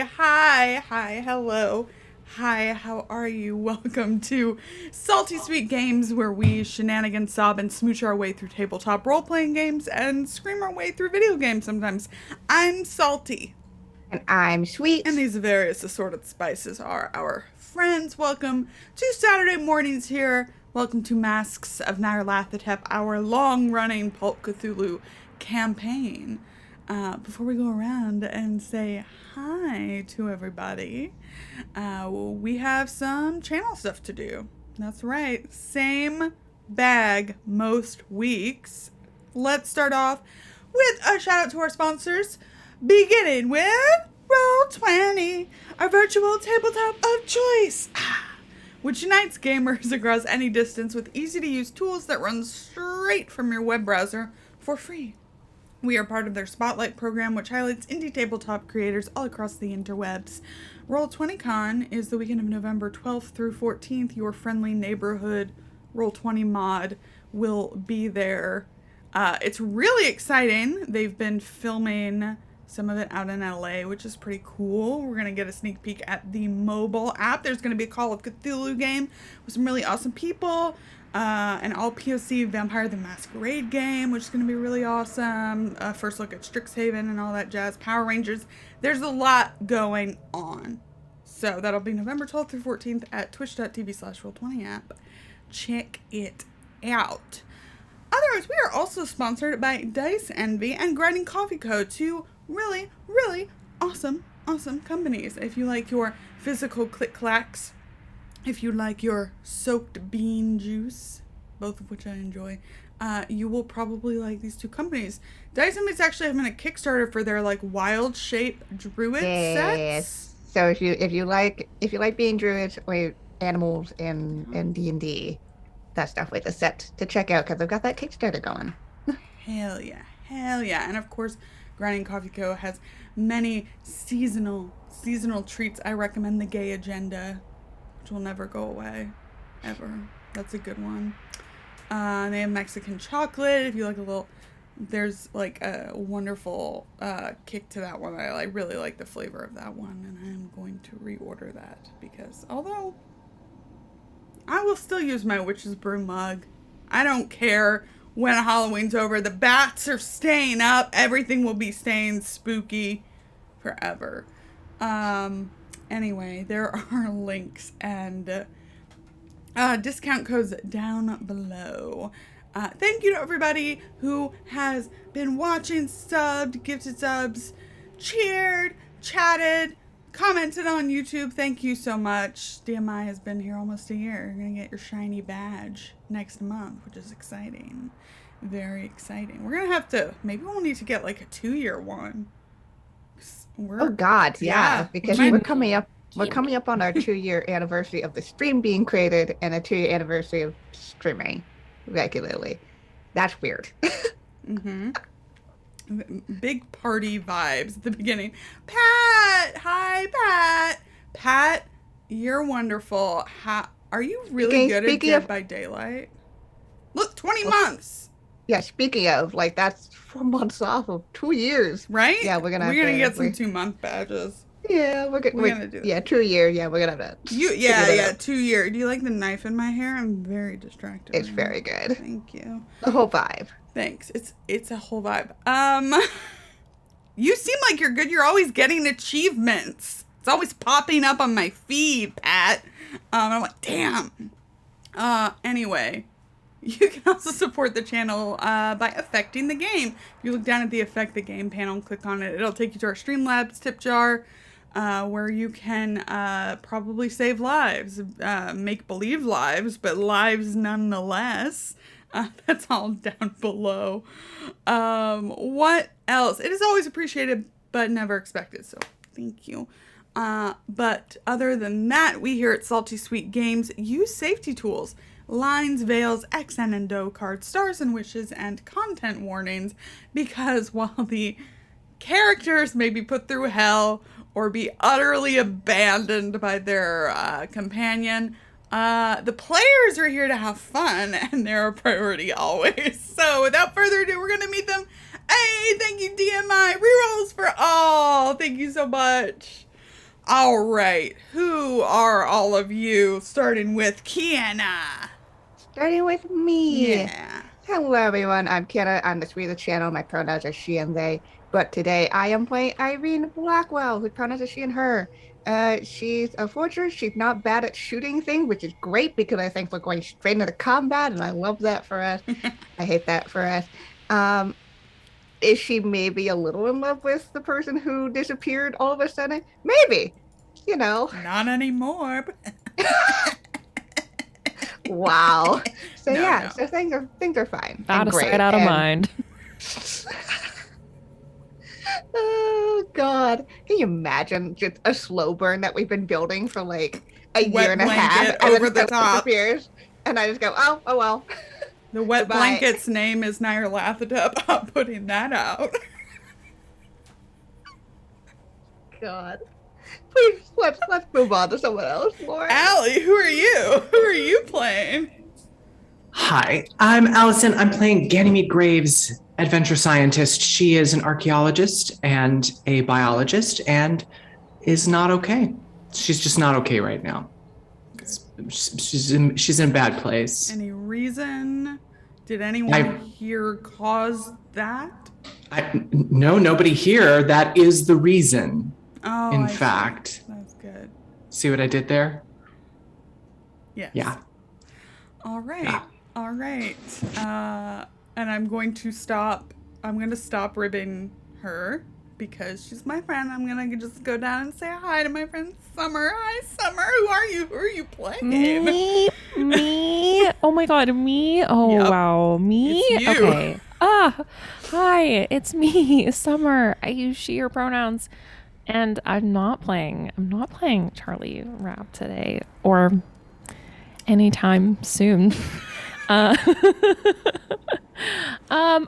Hi, hello. Hi, how are you? Welcome to Salty Sweet Games, where we shenanigan, sob, and smooch our way through tabletop role-playing games and scream our way through video games sometimes. I'm Salty. And I'm And sweet. these various assorted spices are our friends. Welcome to Saturday mornings here. Welcome to Masks of Nyarlathotep, our long-running Pulp Cthulhu campaign. Before we go around and say hi to everybody, we have some channel stuff to do. That's right, same bag most weeks. Let's start off with a shout out to our sponsors, beginning with Roll20, our virtual tabletop of choice, which unites gamers across any distance with easy-to-use tools that run straight from your web browser for free. We are part of their Spotlight program, which highlights indie tabletop creators all across the interwebs. Roll20Con is the weekend of November 12th through 14th. Your friendly neighborhood Roll20 mod will be there. It's really exciting. They've been filming some of it out in LA, which is pretty cool. We're going to get a sneak peek at the mobile app. There's going to be a Call of Cthulhu game with some really awesome people. An all POC Vampire the Masquerade game, which is going to be really awesome. First look at Strixhaven and all that jazz. Power Rangers. There's a lot going on. So that'll be November 12th through 14th at twitch.tv/roll20app. Check it out. Otherwise, we are also sponsored by Dice Envy and Grinding Coffee Co. Two really, really awesome companies. If you like your physical click-clacks, if you like your soaked bean juice, both of which I enjoy, you will probably like these two companies. Dice Envy's actually having a Kickstarter for their like wild shape druid sets. Yes. So if you like being druids or animals in D&D, that's definitely the set to check out because they've got that Kickstarter going. Hell yeah. And of course, Grinding Coffee Co. has many seasonal treats. I recommend the Gay Agenda, which will never go away, ever. That's a good one. They have Mexican chocolate. If you like a little, there's like a wonderful kick to that one. I really like the flavor of that one, and I'm going to reorder that because although I will still use my witch's brew mug, I don't care when Halloween's over. The bats are staying up. Everything will be staying spooky forever. Anyway, there are links and discount codes down below. Thank you to everybody who has been watching, subbed, gifted subs, cheered, chatted, commented on YouTube. Thank you so much. DMI has been here almost a year. You're going to get your shiny badge next month, which is exciting. Very exciting. We're going to have to, maybe we'll need to get like a 2-year one. Oh God, yeah, because we're Keep coming up on our 2-year anniversary of the stream being created and a 2-year anniversary of streaming regularly. That's weird. big party vibes at the beginning. Pat! Hi, Pat! Pat, you're wonderful. Are you really good at Dead by Daylight? Look, 20 months! Yeah, speaking of, like, that's 4 months off of 2 years. Right? Yeah, we're gonna get some 2-month badges. Yeah, we're gonna do that. Yeah, 2 year. Yeah, we're gonna have that. Yeah, 2-year. Do you like the knife in my hair? I'm very distracted. It's very good. Thank you. The whole vibe. Thanks. It's a whole vibe. You seem like you're good. You're always getting achievements. It's always popping up on my feed, Pat. I'm like, damn. Anyway, you can also support the channel by affecting the game. If you look down at the Affect the Game panel and click on it, it'll take you to our Streamlabs tip jar, where you can probably save lives, make believe lives, but lives nonetheless. That's all down below. What else? It is always appreciated, but never expected. So thank you. But other than that, we here at Salty Sweet Games use safety tools, lines, veils, XN and dough cards, stars and wishes, and content warnings, because while the characters may be put through hell or be utterly abandoned by their companion, the players are here to have fun, and they're a priority always. So without further ado, we're going to meet them. Hey, thank you, DMI. Rerolls for all. Thank you so much. All right. Who are all of you? Starting with Kienna. Starting with me. Yeah. Hello, everyone. I'm Kienna. I'm the Sweet of the channel. My pronouns are she and they. But today I am playing Irene Blackwell, whose pronouns are she and her. She's a forger. She's not bad at shooting things, which is great because I think we're going straight into combat, and I love that for us. I hate that for us. Um, is she maybe a little in love with the person who disappeared all of a sudden? Maybe. You know. Not anymore. Wow. So No, yeah, no. so things are fine Out and of great. sight, out of And mind. oh God, can you imagine just a slow burn that we've been building for like a year Wet and a half, blanket and over then the it top. disappears, and I just go, oh well, The wet goodbye. blanket's name is Nyarlathotep. I'm putting that out. God, please let's move on to someone else, Lauren. Allie, who are you? Who are you playing? Hi, I'm Allison. I'm playing Ganymede Graves, adventure scientist. She is an archaeologist and a biologist and is not okay. She's just not okay right now. She's in a bad place. Any reason? Did anyone here cause that? No, nobody here. That is the reason. Oh, In I fact. see. That's good. See what I did there? Yes. Yeah. All right. Yeah. All right. And I'm going to stop ribbing her because she's my friend. I'm going to just go down and say hi to my friend Summer. Hi, Summer. Who are you? Who are you playing? Me? Oh my god, me? Oh Yep. wow, me? It's you. Okay. Hi, it's me, Summer. I use she, her pronouns. And I'm not playing Charlie Rap today or anytime soon. I'm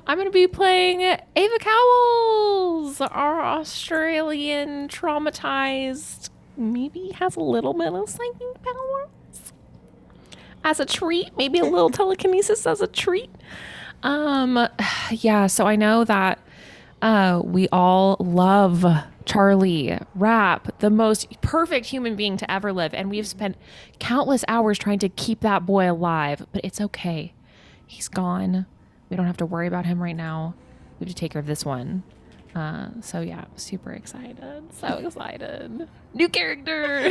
going to be playing Ava Cowles, our Australian traumatized, maybe has a little bit of psychic powers as a treat, maybe a little telekinesis as a treat. Yeah, so I know that we all love Charlie Rapp, the most perfect human being to ever live. And we've spent countless hours trying to keep that boy alive, but it's okay. He's gone. We don't have to worry about him right now. We have to take care of this one. So yeah, super excited. So excited. New character.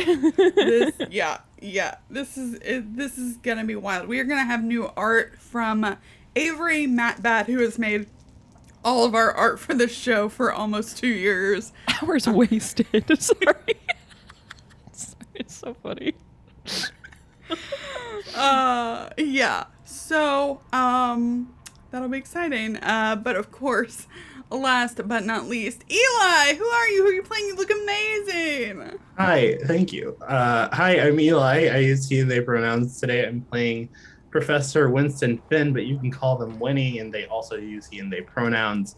This is gonna be wild. We are gonna have new art from Avery Matbat, who has made all of our art for the show for almost 2 years. Hours wasted. Sorry. It's so funny. Yeah. So, that'll be exciting. But of course, last but not least, Eli, who are you? Who are you playing? You look amazing. Hi, thank you. Hi, I'm Eli. I use he, they pronouns. Today I'm playing Professor Winston Finn, but you can call them Winnie, and they also use he and they pronouns.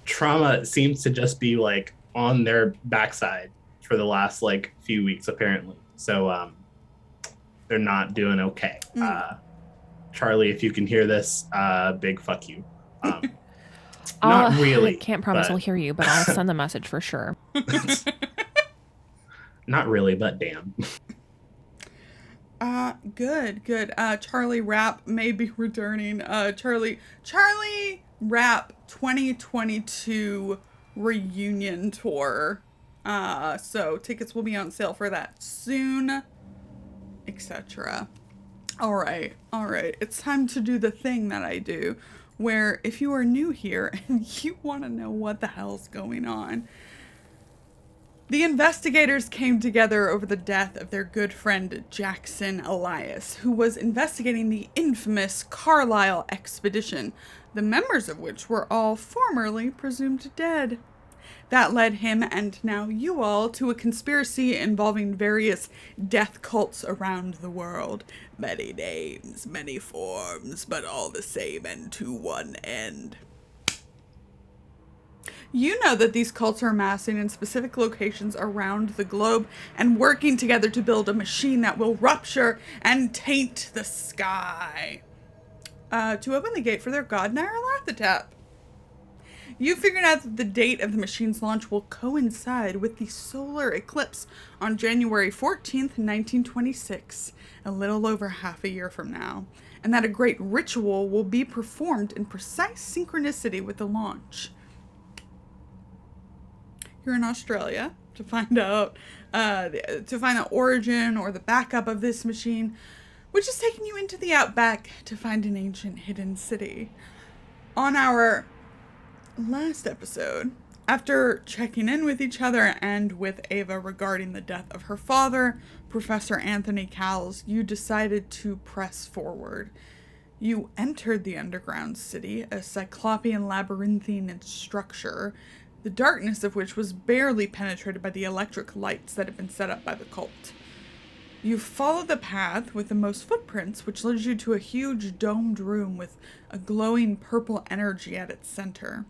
Trauma seems to just be like on their backside for the last like few weeks, apparently. So they're not doing okay. Charlie, if you can hear this, big fuck you. Not really. I can't promise I'll hear you, but I'll send the message for sure. Not really, but damn. Good. Charlie Rapp may be returning. Charlie Rapp 2022 reunion tour. So tickets will be on sale for that soon, etc. All right. It's time to do the thing that I do, where if you are new here and you want to know what the hell's going on, the investigators came together over the death of their good friend Jackson Elias, who was investigating the infamous Carlisle expedition, the members of which were all formerly presumed dead. That led him, and now you all, to a conspiracy involving various death cults around the world. Many names, many forms, but all the same and to one end. You know that these cults are amassing in specific locations around the globe and working together to build a machine that will rupture and taint the sky. To open the gate for their god Nyarlathotep. You figured out that the date of the machine's launch will coincide with the solar eclipse on January 14th, 1926, a little over half a year from now, and that a great ritual will be performed in precise synchronicity with the launch. You're in Australia to find out, the origin or the backup of this machine, which is taking you into the outback to find an ancient hidden city. On our last episode, after checking in with each other and with Ava regarding the death of her father, Professor Anthony Cowles, you decided to press forward. You entered the underground city, a cyclopean labyrinthine structure, the darkness of which was barely penetrated by the electric lights that had been set up by the cult. You follow the path with the most footprints, which leads you to a huge domed room with a glowing purple energy at its center.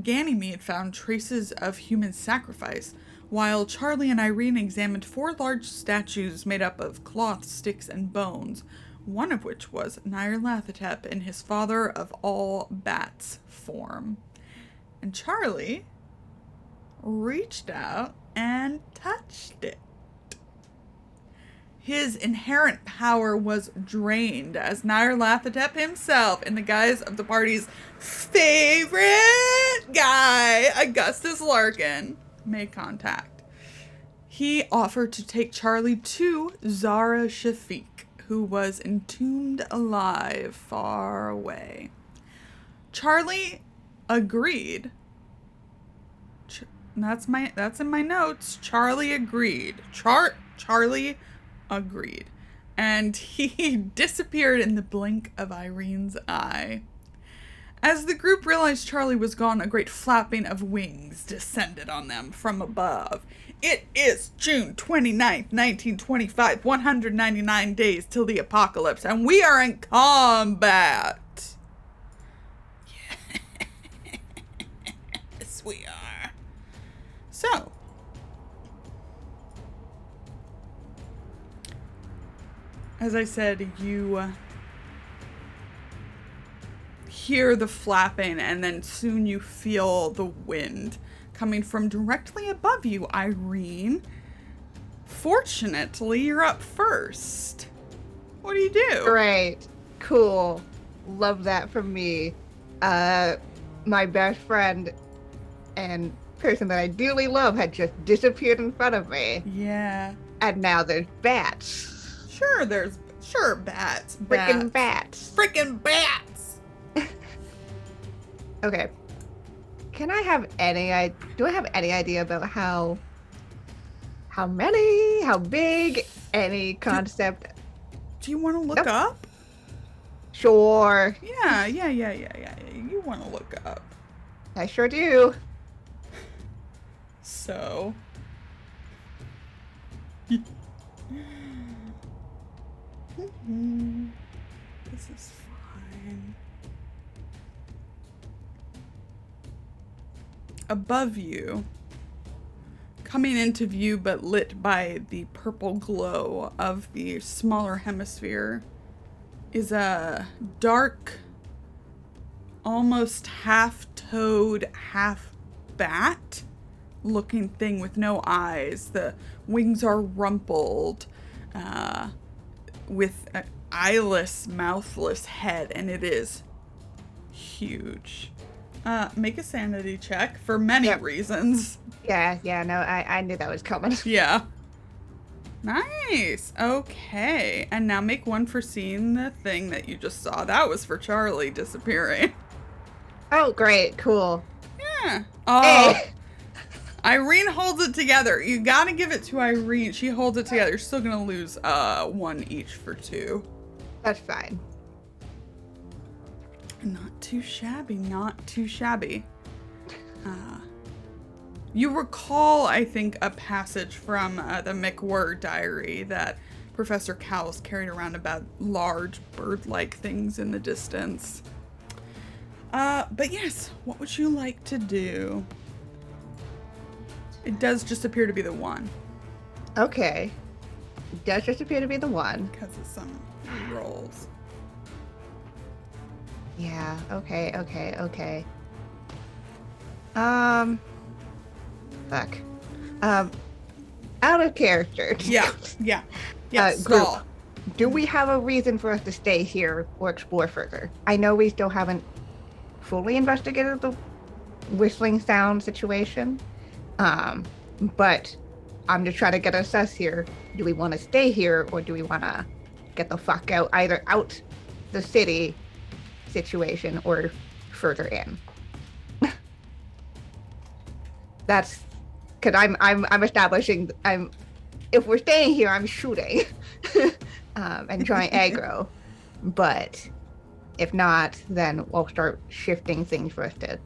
Ganymede found traces of human sacrifice, while Charlie and Irene examined 4 large statues made up of cloth, sticks, and bones, one of which was Nyarlathotep in his father of all bats form. And Charlie reached out and touched it. His inherent power was drained as Nyarlathotep himself, in the guise of the party's favorite guy, Augustus Larkin, made contact. He offered to take Charlie to Zara Shafiq, who was entombed alive far away. Charlie agreed. That's in my notes. Charlie agreed. Charlie agreed. And he disappeared in the blink of Irene's eye. As the group realized Charlie was gone, a great flapping of wings descended on them from above. It is June 29th, 1925, 199 days till the apocalypse, and we are in combat. Yes, we are. So, as I said, you hear the flapping, and then soon you feel the wind coming from directly above you, Irene. Fortunately, you're up first. What do you do? Great. Cool. Love that from me. My best friend and person that I dearly love had just disappeared in front of me. Yeah. And now there's bats. Sure, bats. Freaking bats. Freaking bats. Okay. Do I have any idea about how many, how big, any concept? Do you want to look up? Sure. Yeah. You want to look up. I sure do. So. This is fine. Above you, coming into view but lit by the purple glow of the smaller hemisphere, is a dark, almost half-toad, half-bat looking thing with no eyes. The wings are rumpled, with an eyeless, mouthless head, and it is huge. Make a sanity check for many reasons. Yeah, no, I knew that was coming. Yeah. Nice. Okay. And now make one for seeing the thing that you just saw. That was for Charlie disappearing. Oh, great. Cool. Yeah. Oh. Hey. Irene holds it together. You gotta give it to Irene. She holds it together. You're still gonna lose 1 each for 2. That's fine. Not too shabby, not too shabby. You recall, I think, a passage from the McWhirr diary that Professor Cowles carried around about large bird-like things in the distance. But yes, what would you like to do? It does just appear to be the one. Okay. It does just appear to be the one. Because of some rolls. Yeah, okay. Fuck. Out of character. Yeah. Group. Stall. Do we have a reason for us to stay here or explore further? I know we still haven't fully investigated the whistling sound situation, but I'm just trying to get a assess here. Do we want to stay here or do we want to get the fuck out, either out the city situation or further in? That's because I'm establishing. If we're staying here, I'm shooting and trying aggro. But if not, then we'll start shifting things for us to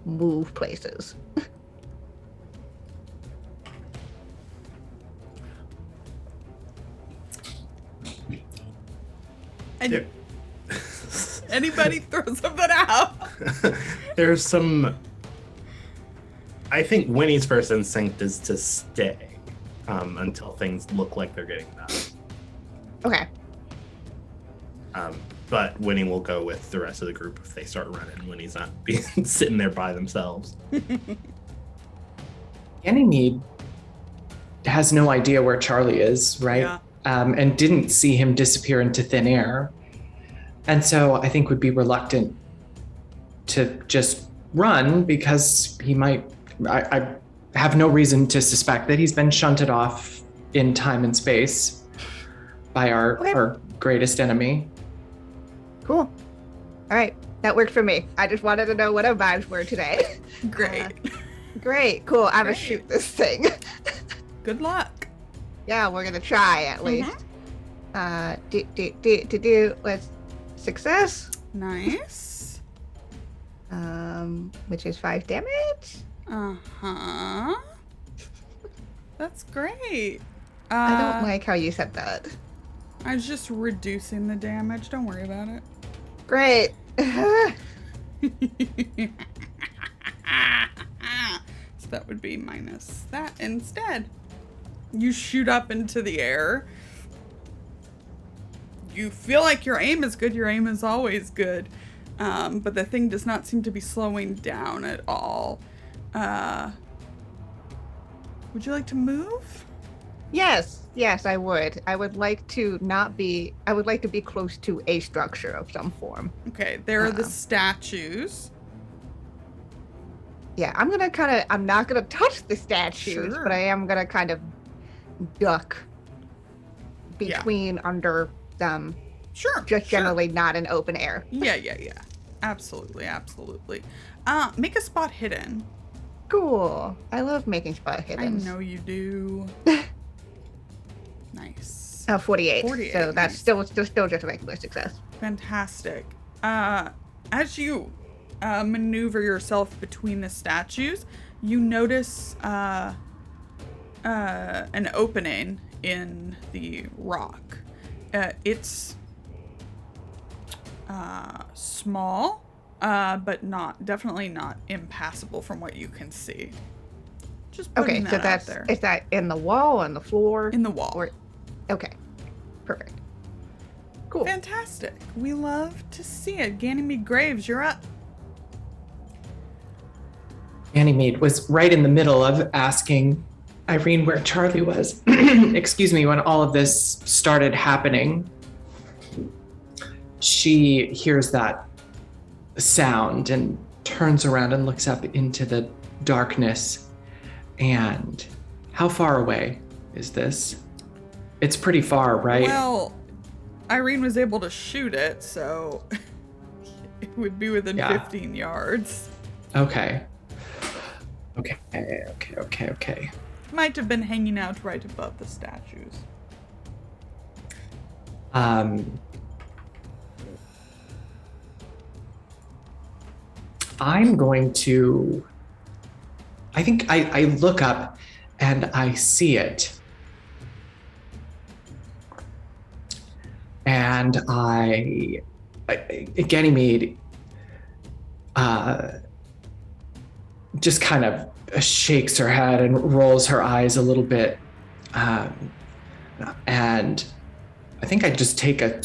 move places. And anybody throw something out? There's some. I think Winnie's first instinct is to stay until things look like they're getting better. Okay. But Winnie will go with the rest of the group if they start running. Winnie's not being sitting there by themselves. Ganymede has no idea where Charlie is, right? Yeah. And didn't see him disappear into thin air. And so I think would be reluctant to just run because he might, I have no reason to suspect that he's been shunted off in time and space by our greatest enemy. Cool. All right. That worked for me. I just wanted to know what our vibes were today. Great. Great. Cool. I'm going to Great. shoot this thing. Good luck. Yeah, we're going to try at least. Let's success. Nice. Which is 5 damage. Uh-huh. That's great. I don't like how you said that. I was just reducing the damage. Don't worry about it. Great. So that would be minus that instead. You shoot up into the air. You feel like your aim is good. Your aim is always good. But the thing does not seem to be slowing down at all. Would you like to move? Yes, I would. I would like to be close to a structure of some form. Okay, there are the statues. Yeah, I'm not gonna touch the statues, Sure. but I am gonna kind of duck between under them. Sure. Just sure. generally not in open air. Yeah. Absolutely. Make a spot hidden. Cool. I love making spot hidden. I know you do. Nice. 48. 48, So that's nice. still just a regular success. Fantastic. As you maneuver yourself between the statues, you notice an opening in the rock. It's small, but definitely not impassable from what you can see. Just putting Okay, so that out there. is that in the wall, on the floor? In the wall. Okay. Perfect. Cool. Fantastic. We love to see it. Ganymede Graves, you're up. Ganymede was right in the middle of asking Irene where Charlie was, excuse me, when all of this started happening. She hears that sound and turns around and looks up into the darkness. And how far away is this? It's pretty far, right? Well, Irene was able to shoot it, so it would be within 15 yards. Okay. Might have been hanging out right above the statues. I'm going to, I think I look up and I see it. And Ganymede just kind of shakes her head and rolls her eyes a little bit. And I think I just take up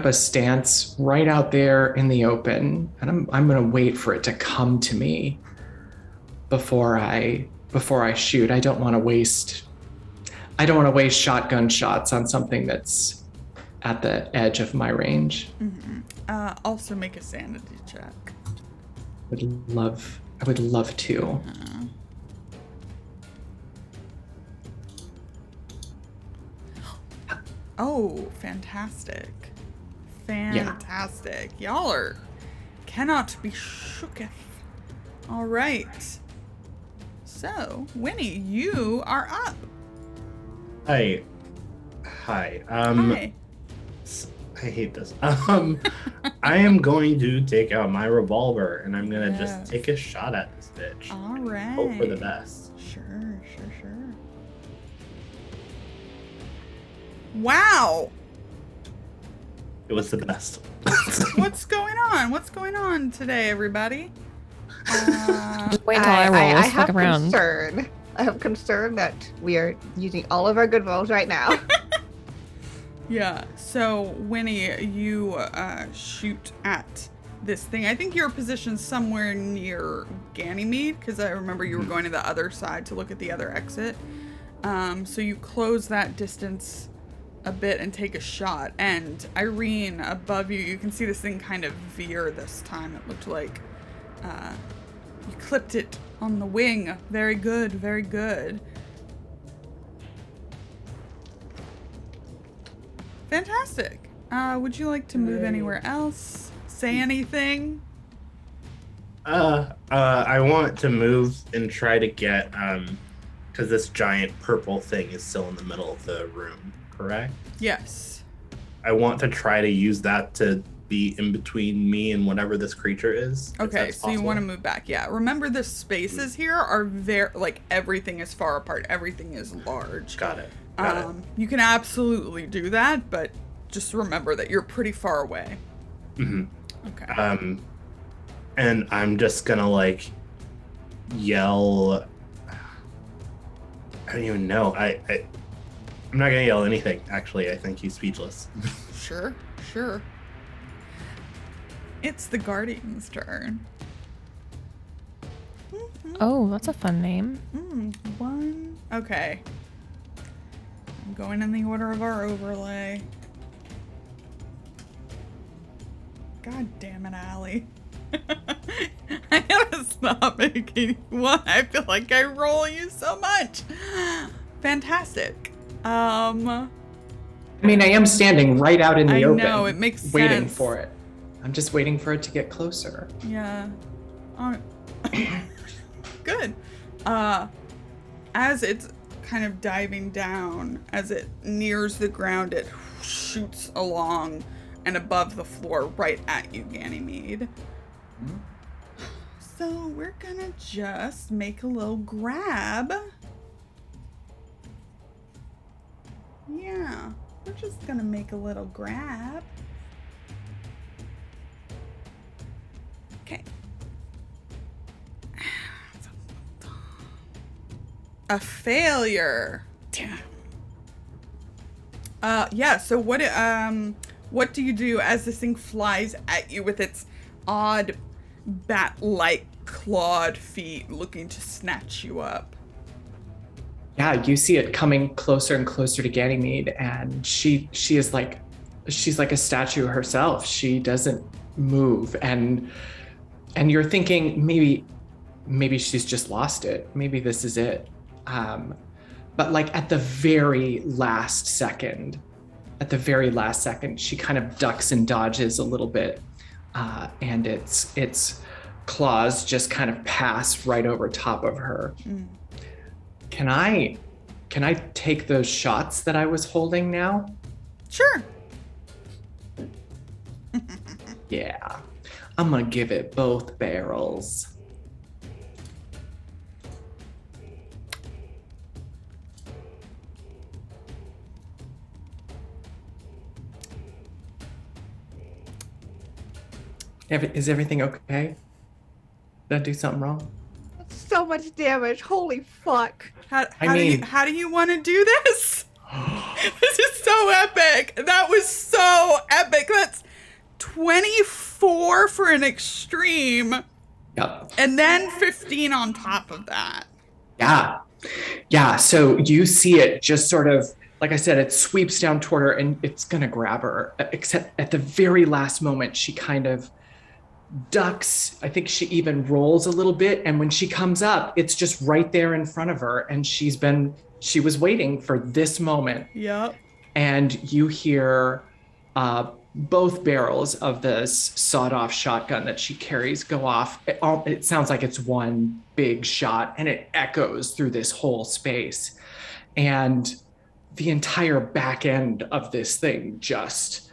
a stance right out there in the open, and I'm going to wait for it to come to me. before I shoot. I don't want to waste shotgun shots on something that's at the edge of my range. Also make a sanity check. I would love to. Oh, fantastic. Fantastic. Y'all are cannot be shooketh. All right. So, Winnie, you are up. Hi. Hi. I hate this. I am going to take out my revolver and I'm gonna just take a shot at this bitch. All right. Hope for the best. Sure. Wow. It was the best. What's going on? What's going on today, everybody? Just wait until I roll. I Let's fuck have around. concern. I have concern that we are using all of our good rolls right now. Yeah, so Winnie, you shoot at this thing. I think you're positioned somewhere near Ganymede, because I remember you were going to the other side to look at the other exit. So you close that distance a bit and take a shot. And Irene, above you, you can see this thing kind of veer this time. It looked like you clipped it on the wing. Very good, very good. Fantastic. Would you like to move anywhere else? Say anything? I want to move and try to get because this giant purple thing is still in the middle of the room, correct? Yes. I want to try to use that to be in between me and whatever this creature is. Okay, so you want to move back. Yeah. Remember, the spaces here are very, like, everything is far apart. Everything is large. Got it. You can absolutely do that, but just remember that you're pretty far away. Mm-hmm. Okay. And I'm just gonna like yell. I don't even know. I'm not gonna yell anything. Actually, I think he's speechless. Sure. It's the Guardian's turn. Oh, that's a fun name. One. Okay. I'm going in the order of our overlay. God damn it, Allie. I gotta stop making one. I feel like I roll you so much. Fantastic. I mean, I am standing right out in the open. I know, it makes sense. Waiting for it. I'm just waiting for it to get closer. Yeah. Good. As it's kind of diving down, as it nears the ground, it shoots along and above the floor right at you, Ganymede. So we're gonna just make a little grab. Yeah, we're just gonna make a little grab. Okay. A failure. Damn. Yeah, so what do you do as this thing flies at you with its odd bat-like clawed feet looking to snatch you up? Yeah, you see it coming closer and closer to Ganymede, and she's like a statue herself. She doesn't move, and you're thinking maybe she's just lost it. Maybe this is it. But like at the very last second, she kind of ducks and dodges a little bit, and its claws just kind of pass right over top of her. Can I take those shots that I was holding now? Sure. Yeah, I'm gonna give it both barrels. Is everything okay? Did I do something wrong? So much damage. Holy fuck. How do you want to do this? This is so epic. That was so epic. That's 24 for an extreme. Yep. And then 15 on top of that. Yeah. Yeah. So you see it just sort of, like I said, it sweeps down toward her and it's going to grab her. Except at the very last moment, she kind of ducks. I think she even rolls a little bit. And when she comes up, it's just right there in front of her. And she was waiting for this moment. Yep. And you hear both barrels of this sawed-off shotgun that she carries go off. It sounds like it's one big shot, and it echoes through this whole space. And the entire back end of this thing just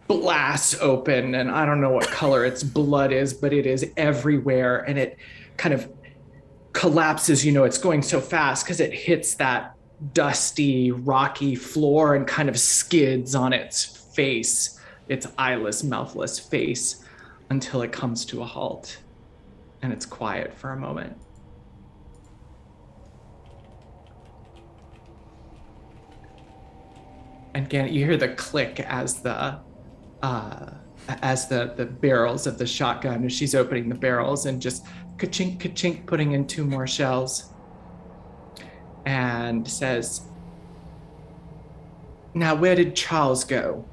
blasts open, and I don't know what color its blood is, but it is everywhere, and it kind of collapses. It's going so fast because it hits that dusty, rocky floor and kind of skids on its face, its eyeless, mouthless face, until it comes to a halt. And it's quiet for a moment. And again, you hear the click as the barrels of the shotgun, as she's opening the barrels and just ka-chink, ka-chink, putting in 2 more shells. And says, "Now, where did Charles go?"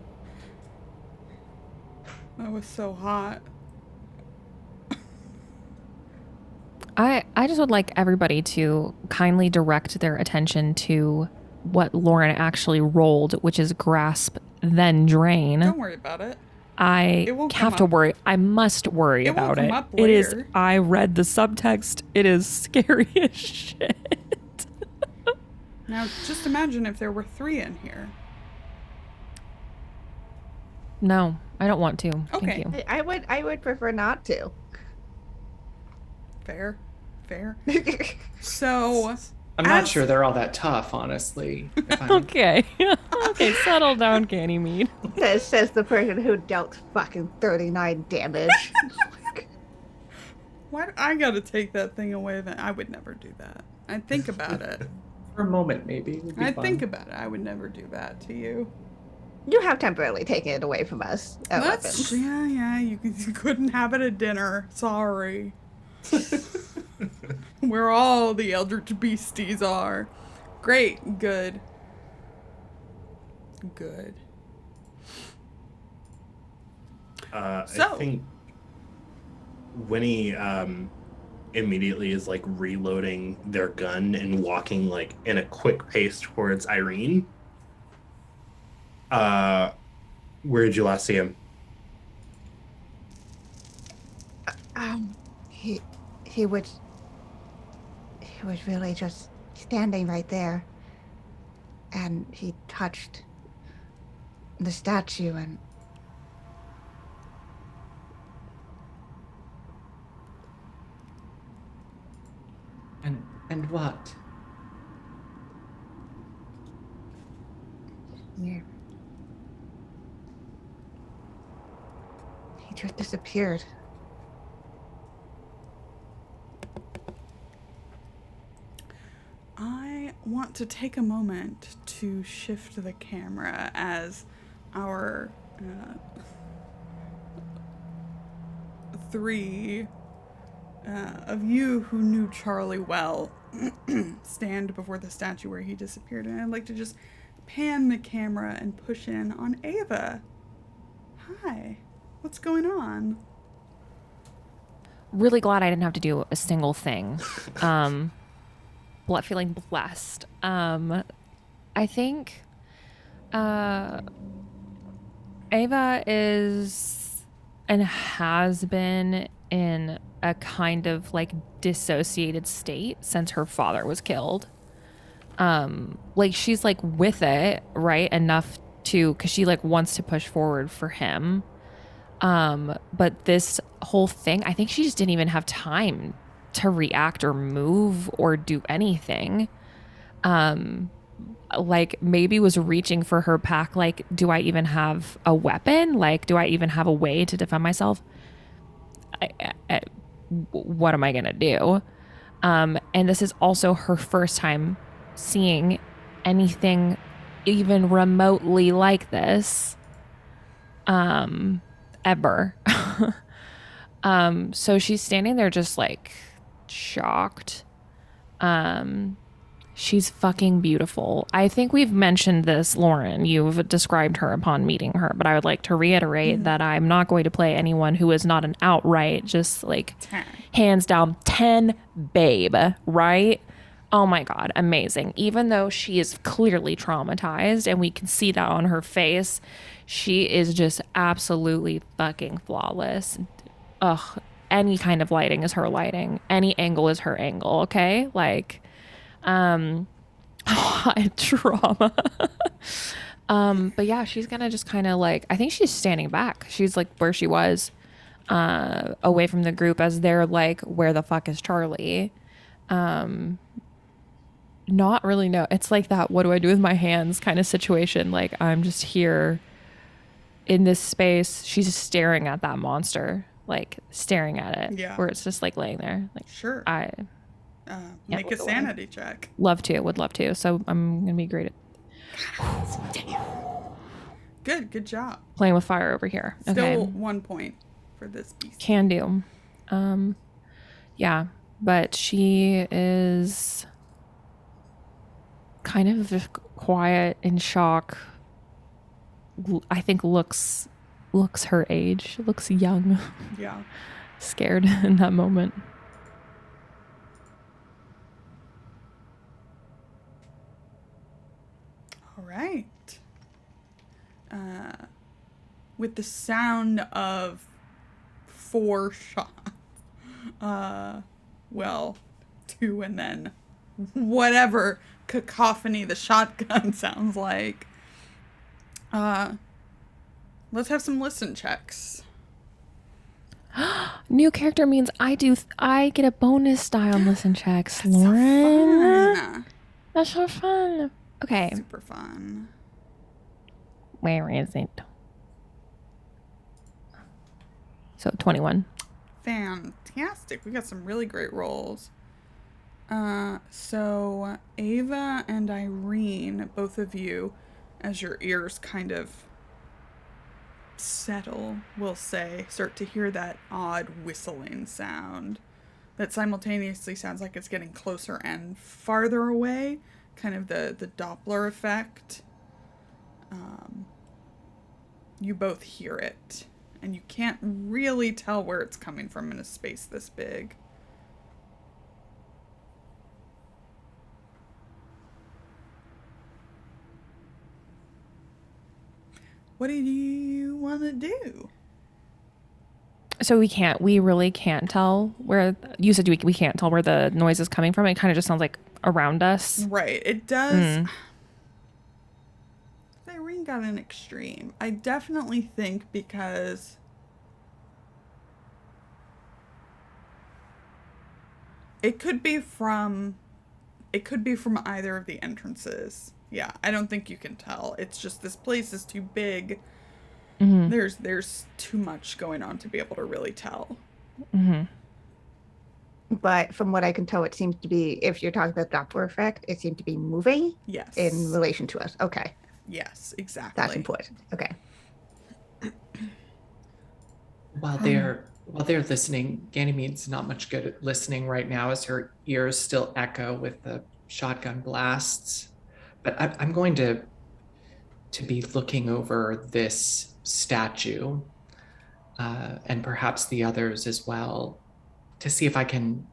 That was so hot. I just would like everybody to kindly direct their attention to what Lauren actually rolled, which is grasp, then drain. Don't worry about it. I It won't have come to up. worry. I must worry It won't about come it. up It is. later. I read the subtext. It is scary as shit. Now, just imagine if there were 3 in here. No, I don't want to. Okay. Thank you. I would prefer not to. Fair. So, I'm not As- sure they're all that tough, honestly. Okay. Okay, settle down, Ganymede. That says the person who dealt fucking 39 damage. why I gotta take that thing away? Then I would never do that. I'd think about it. For a moment, maybe. Would be I'd fun. think about it. I would never do that to you. You have temporarily taken it away from us. That's yeah. You couldn't have it at dinner. Sorry. Where all the eldritch beasties are. Great. Good. I So- think Winnie immediately is like reloading their gun and walking like in a quick pace towards Irene. Where did you last see him? He was really just standing right there, and he touched the statue and And what? he just disappeared. I want to take a moment to shift the camera as our 3 of you who knew Charlie well stand before the statue where he disappeared. And I'd like to just pan the camera and push in on Ava. Hi, what's going on? Really glad I didn't have to do a single thing. Feeling blessed. I think Ava is and has been in a kind of like dissociated state since her father was killed. Like she's like with it, right? Enough to, because she like wants to push forward for him. But this whole thing, I think she just didn't even have time to react or move or do anything. Like maybe was reaching for her pack. Like, do I even have a weapon? Like, do I even have a way to defend myself? What am I going to do? And this is also her first time seeing anything even remotely like this. Ever. So she's standing there just like shocked. She's fucking beautiful. I think we've mentioned this, Lauren. You've described her upon meeting her, but I would like to reiterate that I'm not going to play anyone who is not an outright, just like 10. hands down 10 babe, right? Oh my God, amazing. Even though she is clearly traumatized and we can see that on her face, she is just absolutely fucking flawless. Ugh, any kind of lighting is her lighting. Any angle is her angle, okay? Like, trauma. But yeah, she's gonna just kind of like, I think she's standing back. She's like where she was, away from the group as they're like, where the fuck is Charlie? Not really know. It's like that, what do I do with my hands kind of situation. Like, I'm just here in this space. She's just staring at that monster, like staring at it. Yeah. Where it's just like laying there. Like, Sure. I Make a look away. sanity check. would love to. So I'm gonna be great at Good job. playing with fire over here. Still Okay. 1 point for this beast. Can do. Yeah, but she is kind of just quiet, in shock. I think looks her age, looks young, Yeah. scared in that moment. All right. With the sound of 4 shots, well, 2 and then whatever cacophony the shotgun sounds like. Let's have some listen checks. New character means I get a bonus die on listen checks, Lauren. Fun. That's so fun. Okay, Super fun. where is it? So 21. Fantastic. We got some really great rolls. So Ava and Irene, both of you, as your ears kind of settle, we'll say, start to hear that odd whistling sound that simultaneously sounds like it's getting closer and farther away, kind of the Doppler effect. You both hear it, and you can't really tell where it's coming from in a space this big. What do you want to do? So we really can't tell where, you said we can't tell where the noise is coming from. It kind of just sounds like around us. Right, it does. Irene got an extreme. I definitely think because it could be from either of the entrances. Yeah, I don't think you can tell. It's just this place is too big. There's too much going on to be able to really tell. But from what I can tell, it seems to be, if you're talking about Doppler effect, it seemed to be moving Yes. in relation to us. Okay. Yes, exactly. That's important. Okay. While they're listening, Ganymede's not much good at listening right now, as her ears still echo with the shotgun blasts. But I'm going to be looking over this statue, and perhaps the others as well, to see if I can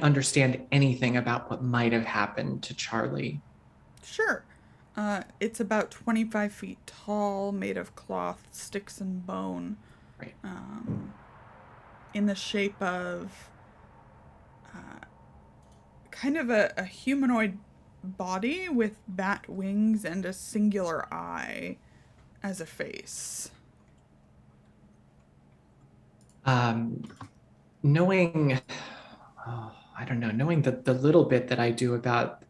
understand anything about what might have happened to Charlie. Sure. It's about 25 feet tall, made of cloth, sticks, and bone. Right. In the shape of kind of a humanoid body with bat wings and a singular eye as a face. Knowing the little bit that I do about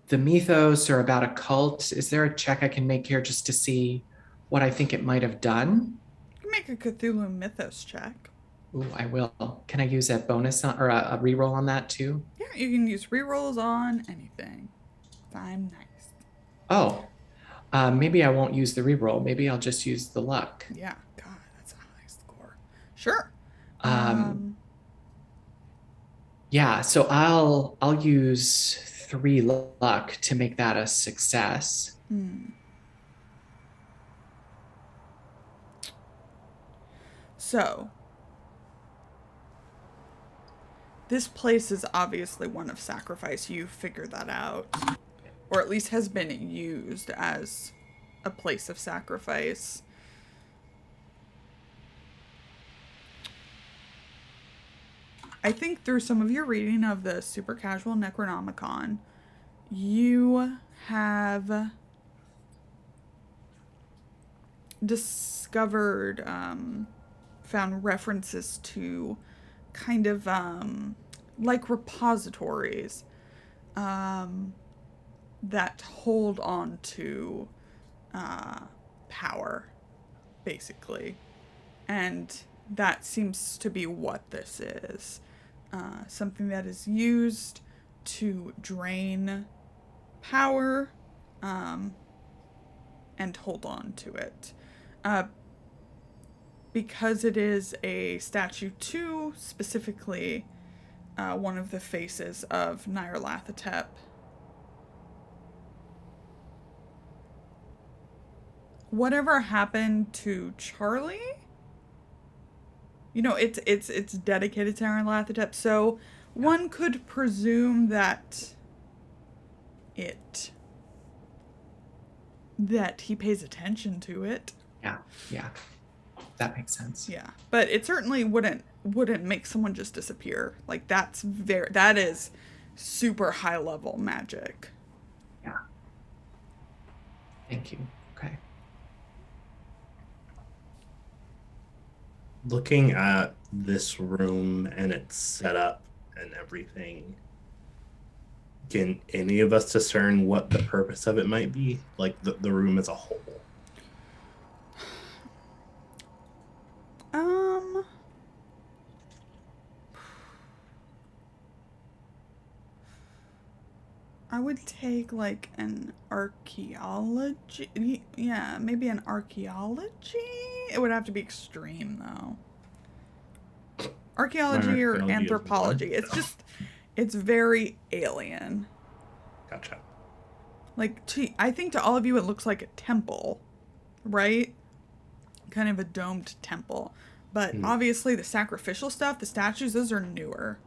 the mythos or about a cult, is there a check I can make here just to see what I think it might have done? You can make a Cthulhu Mythos check. Ooh, I will. Can I use a bonus or a reroll on that too? Yeah, you can use rerolls on anything. I'm nice. Oh, maybe I won't use the reroll. Maybe I'll just use the luck. Yeah, God, that's a high score. Sure. Yeah, so I'll use 3 luck to make that a success. So, this place is obviously one of sacrifice. You figured that out. Or at least has been used as a place of sacrifice. I think through some of your reading of the Super Casual Necronomicon, you have discovered, found references to kind of like repositories that hold on to power, basically. And that seems to be what this is. Something that is used to drain power and hold on to it. Because it is a statue to specifically one of the faces of Nyarlathotep. Whatever happened to Charlie? You know, it's dedicated to Nyarlathotep, so one could presume that he pays attention to it. Yeah. That makes sense. Yeah, but it certainly wouldn't make someone just disappear. Like that is super high level magic. Yeah. Thank you. Okay. Looking at this room and its setup and everything, can any of us discern what the purpose of it might be? Like the room as a whole? I would take like an archaeology. Yeah, maybe an archaeology. It would have to be extreme though. Archaeology or anthropology. It's very alien. Gotcha. Like, I think to all of you it looks like a temple, right? Kind of a domed temple. But obviously the sacrificial stuff, the statues, those are newer.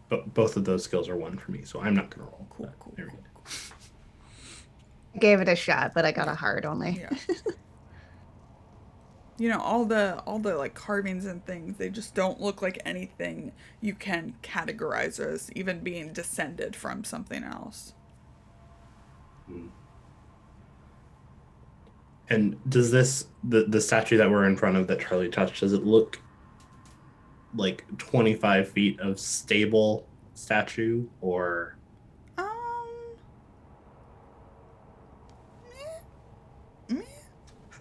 But both of those skills are 1 for me, so I'm not going to roll. Cool. I gave it a shot, but I got a hard only. Yeah. You know, all the like carvings and things, they just don't look like anything you can categorize as even being descended from something else. And does the statue that we're in front of that Charlie touched, does it look like 25 feet of stable statue or?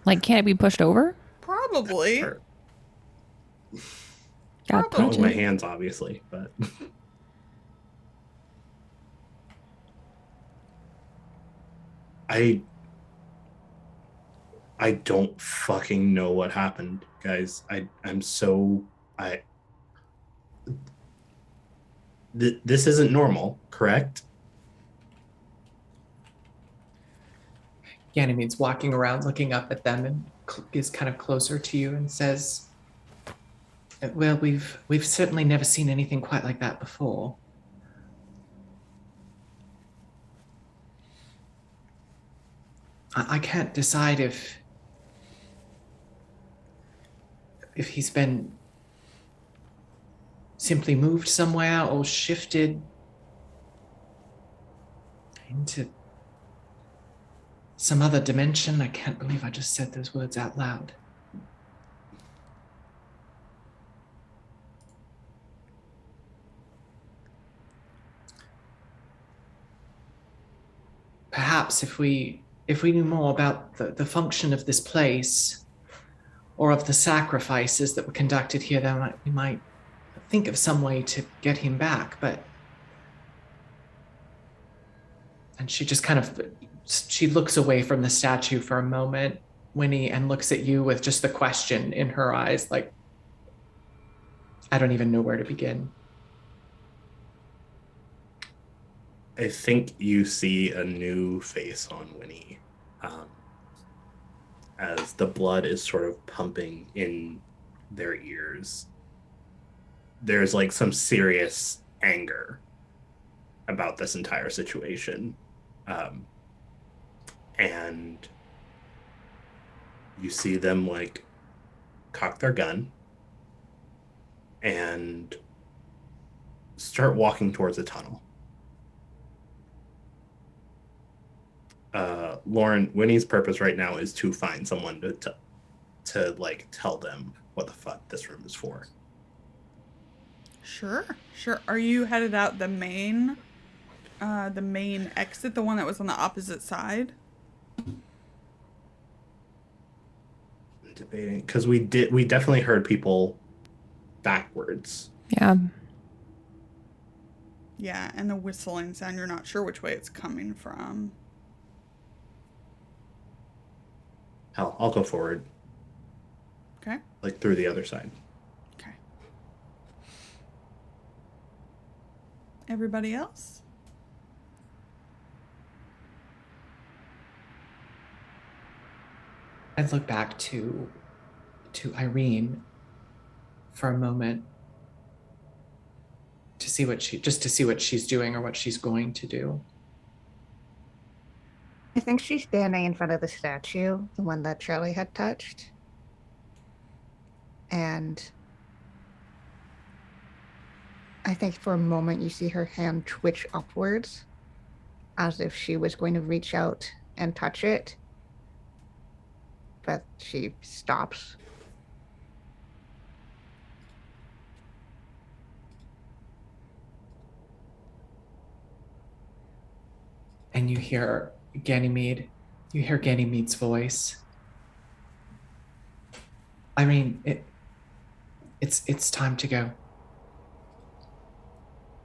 Like, can it be pushed over? Probably. Sure. Got Probably. Not with my hands, obviously, but. I don't fucking know what happened, guys. This isn't normal, correct? Ganymede's walking around looking up at them and is kind of closer to you and says, well, we've certainly never seen anything quite like that before. I can't decide if he's been simply moved somewhere or shifted into some other dimension. I can't believe I just said those words out loud. Perhaps if we knew more about the function of this place or of the sacrifices that were conducted here, then we might think of some way to get him back. And she just kind of She looks away from the statue for a moment, Winnie, and looks at you with just the question in her eyes, like, I don't even know where to begin. I think you see a new face on Winnie, as the blood is sort of pumping in their ears. There's like some serious anger about this entire situation. And you see them like cock their gun and start walking towards the tunnel. Lauren, Winnie's purpose right now is to find someone to like tell them what the fuck this room is for. Sure. Are you headed out the main exit, the one that was on the opposite side? Debating, because we definitely heard people backwards. Yeah. Yeah, and the whistling sound, you're not sure which way it's coming from. Hell, I'll go forward. Okay. Like through the other side. Okay. Everybody else? I'd look back to Irene for a moment to see what she's doing or what she's going to do. I think she's standing in front of the statue, the one that Charlie had touched. And I think for a moment you see her hand twitch upwards as if she was going to reach out and touch it. But she stops. And you hear Ganymede's voice. I mean, it's time to go.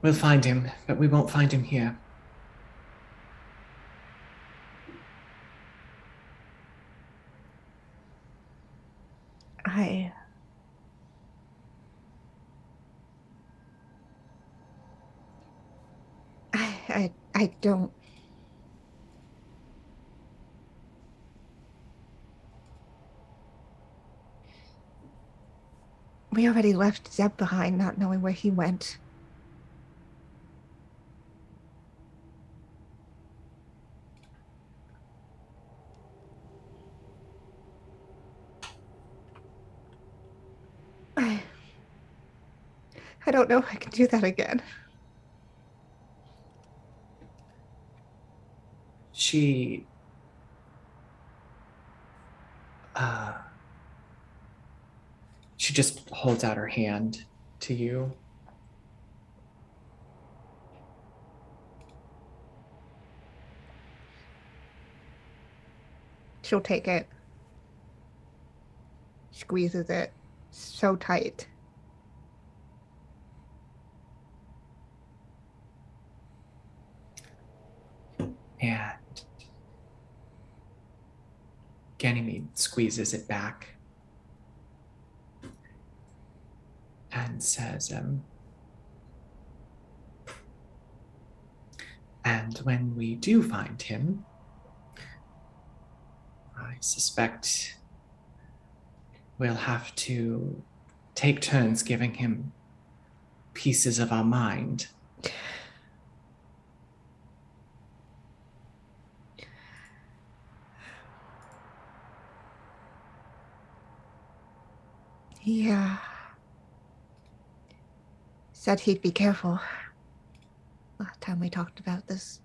We'll find him, but we won't find him here. I don't. We already left Zeb behind, not knowing where he went. I don't know if I can do that again. She just holds out her hand to you. She'll take it. Squeezes it so tight. And Ganymede squeezes it back and says, and when we do find him, I suspect we'll have to take turns giving him pieces of our mind. Yeah. Said he'd be careful. Last time we talked about this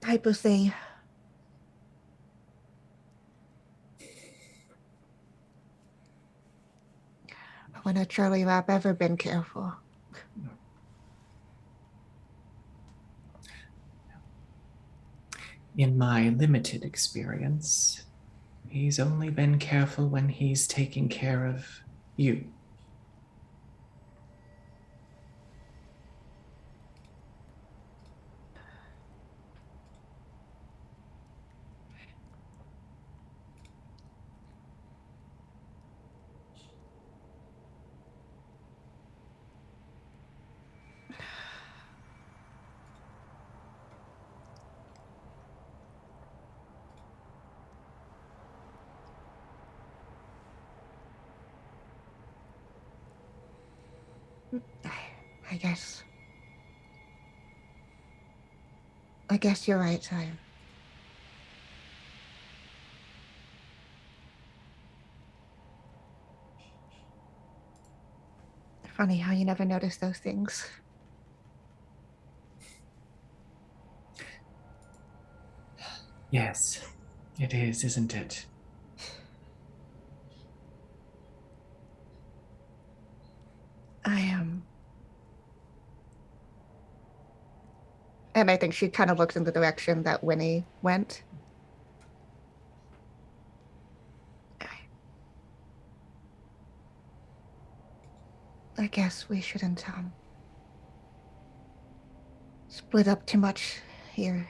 type of thing. When has Charlie Rapp ever been careful? In my limited experience, he's only been careful when he's taking care of you. I guess. I guess you're right. Funny how you never notice those things. Yes, it is, isn't it? I am. And I think she kind of looks in the direction that Winnie went. I guess we shouldn't split up too much here.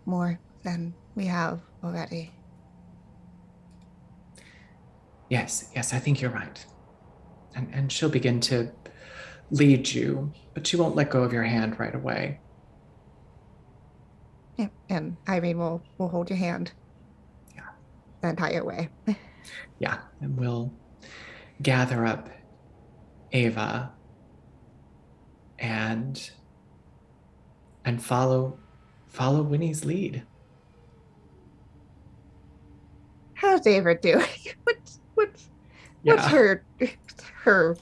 More than we have already. Yes, I think you're right. And she'll begin to lead you, but she won't let go of your hand right away. Yeah, and Irene will hold your hand. Yeah. The entire way. Yeah, and we'll gather up Ava and follow Winnie's lead. How's Ava doing? What's Yeah. her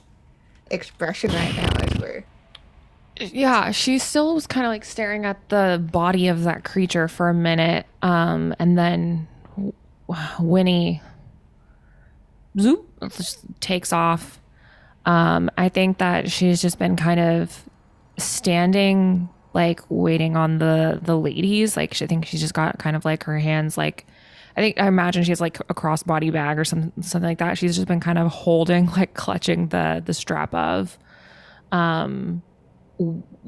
expression right now as we're Yeah, she still was kind of like staring at the body of that creature for a minute. And then Winnie zoop just takes off. I think that she's just been kind of standing, like waiting on the ladies. Like I think she's just got kind of like her hands like I imagine she has like a crossbody bag or something like that. She's just been kind of holding, like clutching the strap of,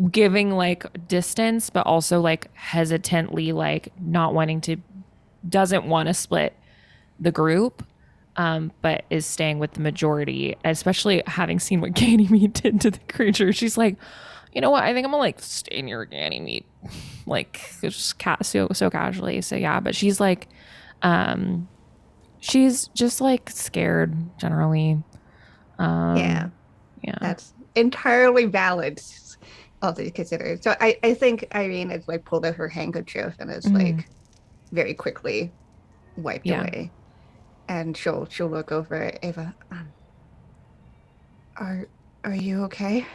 giving like distance, but also like hesitantly, like not wanting to, doesn't want to split the group, but is staying with the majority, especially having seen what Ganymede did to the creature. She's like, you know what? I think I'm gonna like stay near Ganymede, like just so casually. So yeah, but she's like, she's just like scared generally. yeah. Yeah. That's entirely valid. All things considered. So I think Irene has like pulled out her handkerchief and is like very quickly wiped Yeah. away. And she'll look over at Ava. Are are you okay?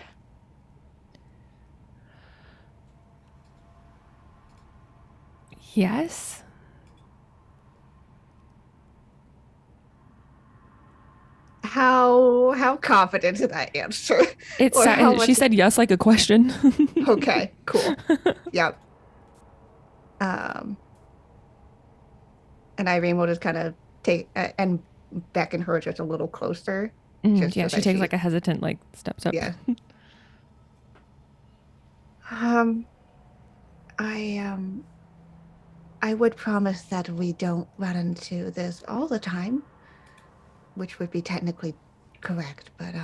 Yes. How confident in that answer? Or how She much said yes like a question. okay, cool. Yep. Um and Irene will just kind of take and beckon her just a little closer, just Yeah, so she that takes like a hesitant like steps up. yeah. Um, I would promise that we don't run into this all the time, which would be technically correct, but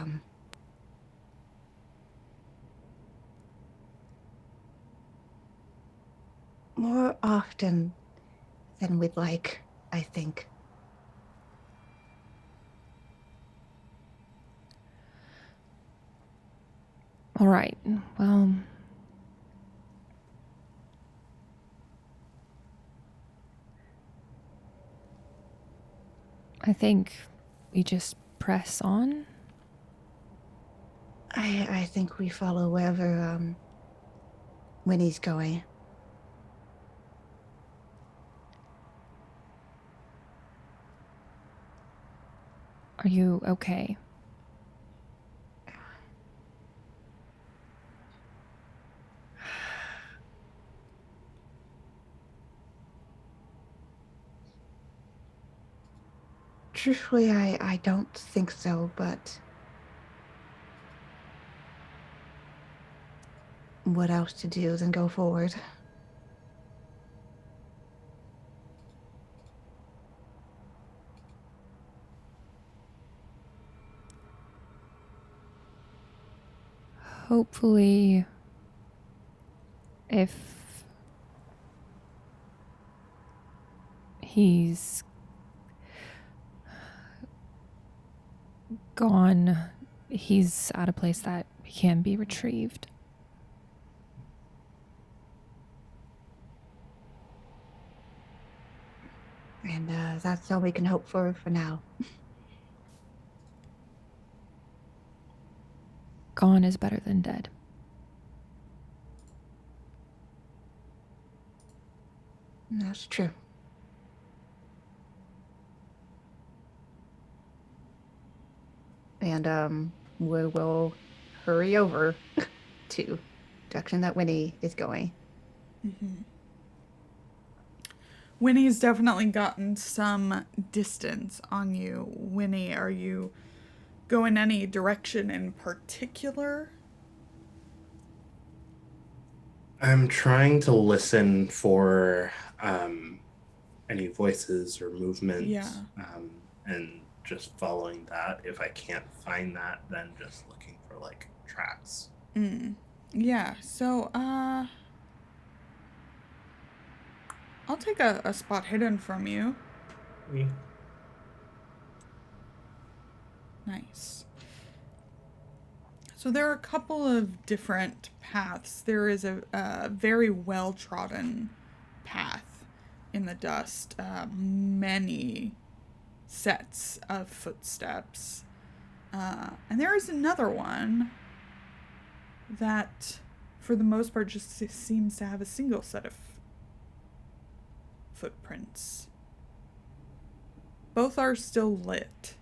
more often than we'd like, I think. All right. Well, I think we just press on. I think we follow wherever Winnie's going. Are you okay? Truthfully, I don't think so, but what else to do than go forward? Hopefully, if he's gone, He's at a place that can be retrieved. And that's all we can hope for now. Gone is better than dead. That's true. And we will hurry over to direction that Winnie is going. Mm-hmm. Winnie's definitely gotten some distance on you. Winnie, are you going any direction in particular? I'm trying to listen for any voices or movement, Yeah. and just following that. If I can't find that, then just looking for like tracks. Yeah, so I'll take a spot hidden from you. Nice. So there are a couple of different paths. There is a very well-trodden path in the dust. Many sets of footsteps. And there is another one that, for the most part, just seems to have a single set of footprints. Both are still lit.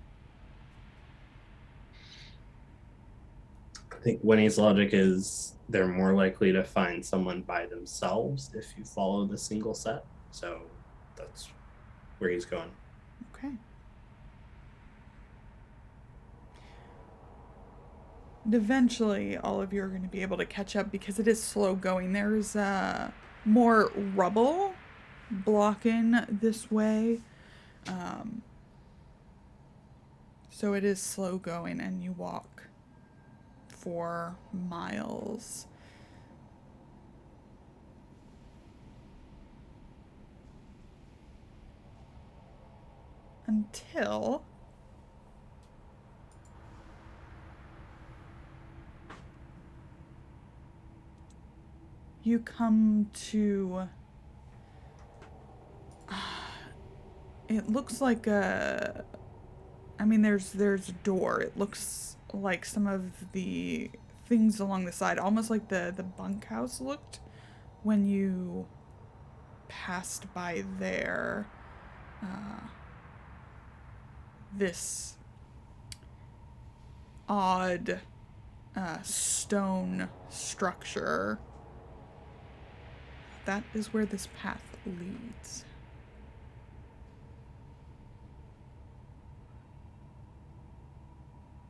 I think Winnie's logic is they're more likely to find someone by themselves if you follow the single set. So that's where he's going. Okay. And eventually, all of you are going to be able to catch up because it is slow going. There's more rubble blocking this way. So it is slow going, and you walk for miles. Until you come to, it looks like a, I mean, there's a door. It looks like some of the things along the side, almost like the bunkhouse looked when you passed by there. This odd stone structure. That is where this path leads.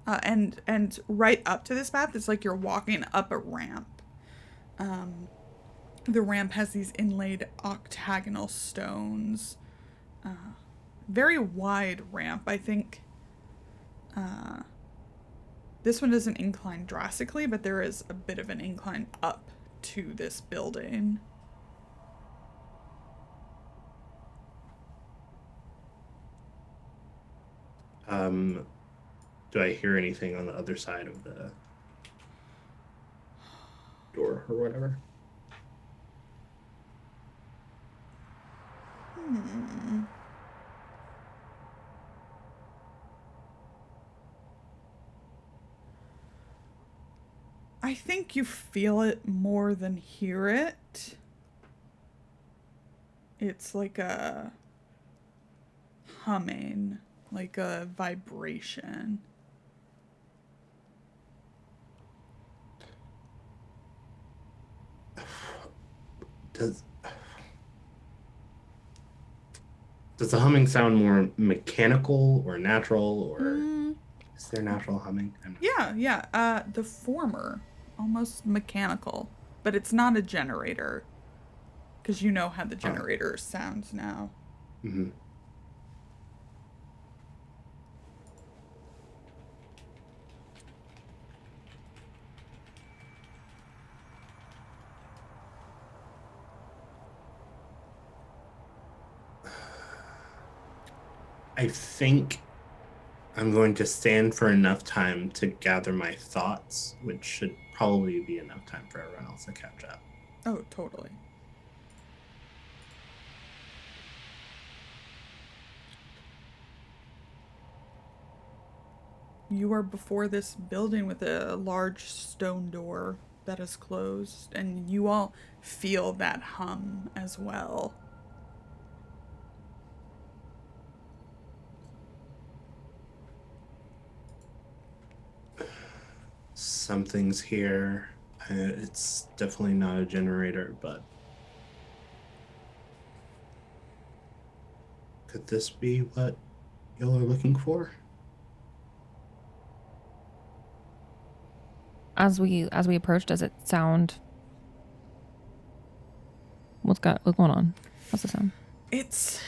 And right up to this path, it's like you're walking up a ramp. The ramp has these inlaid octagonal stones. Very wide ramp. I think this one doesn't incline drastically, but there is a bit of an incline up to this building. Do I hear anything on the other side of the door or whatever? I think you feel it more than hear it. It's like a humming, like a vibration. Does the humming sound more mechanical or natural, or is there natural humming? Yeah. The former, almost mechanical, but it's not a generator, because you know how the generator sounds now. Mm-hmm. I think I'm going to stand for enough time to gather my thoughts, which should probably be enough time for everyone else to catch up. Oh, totally. You are before this building with a large stone door that is closed, and you all feel that hum as well. Something's here. It's definitely not a generator, but could this be what y'all are looking for? As we approach, does it sound? What's going on? What's the sound? It's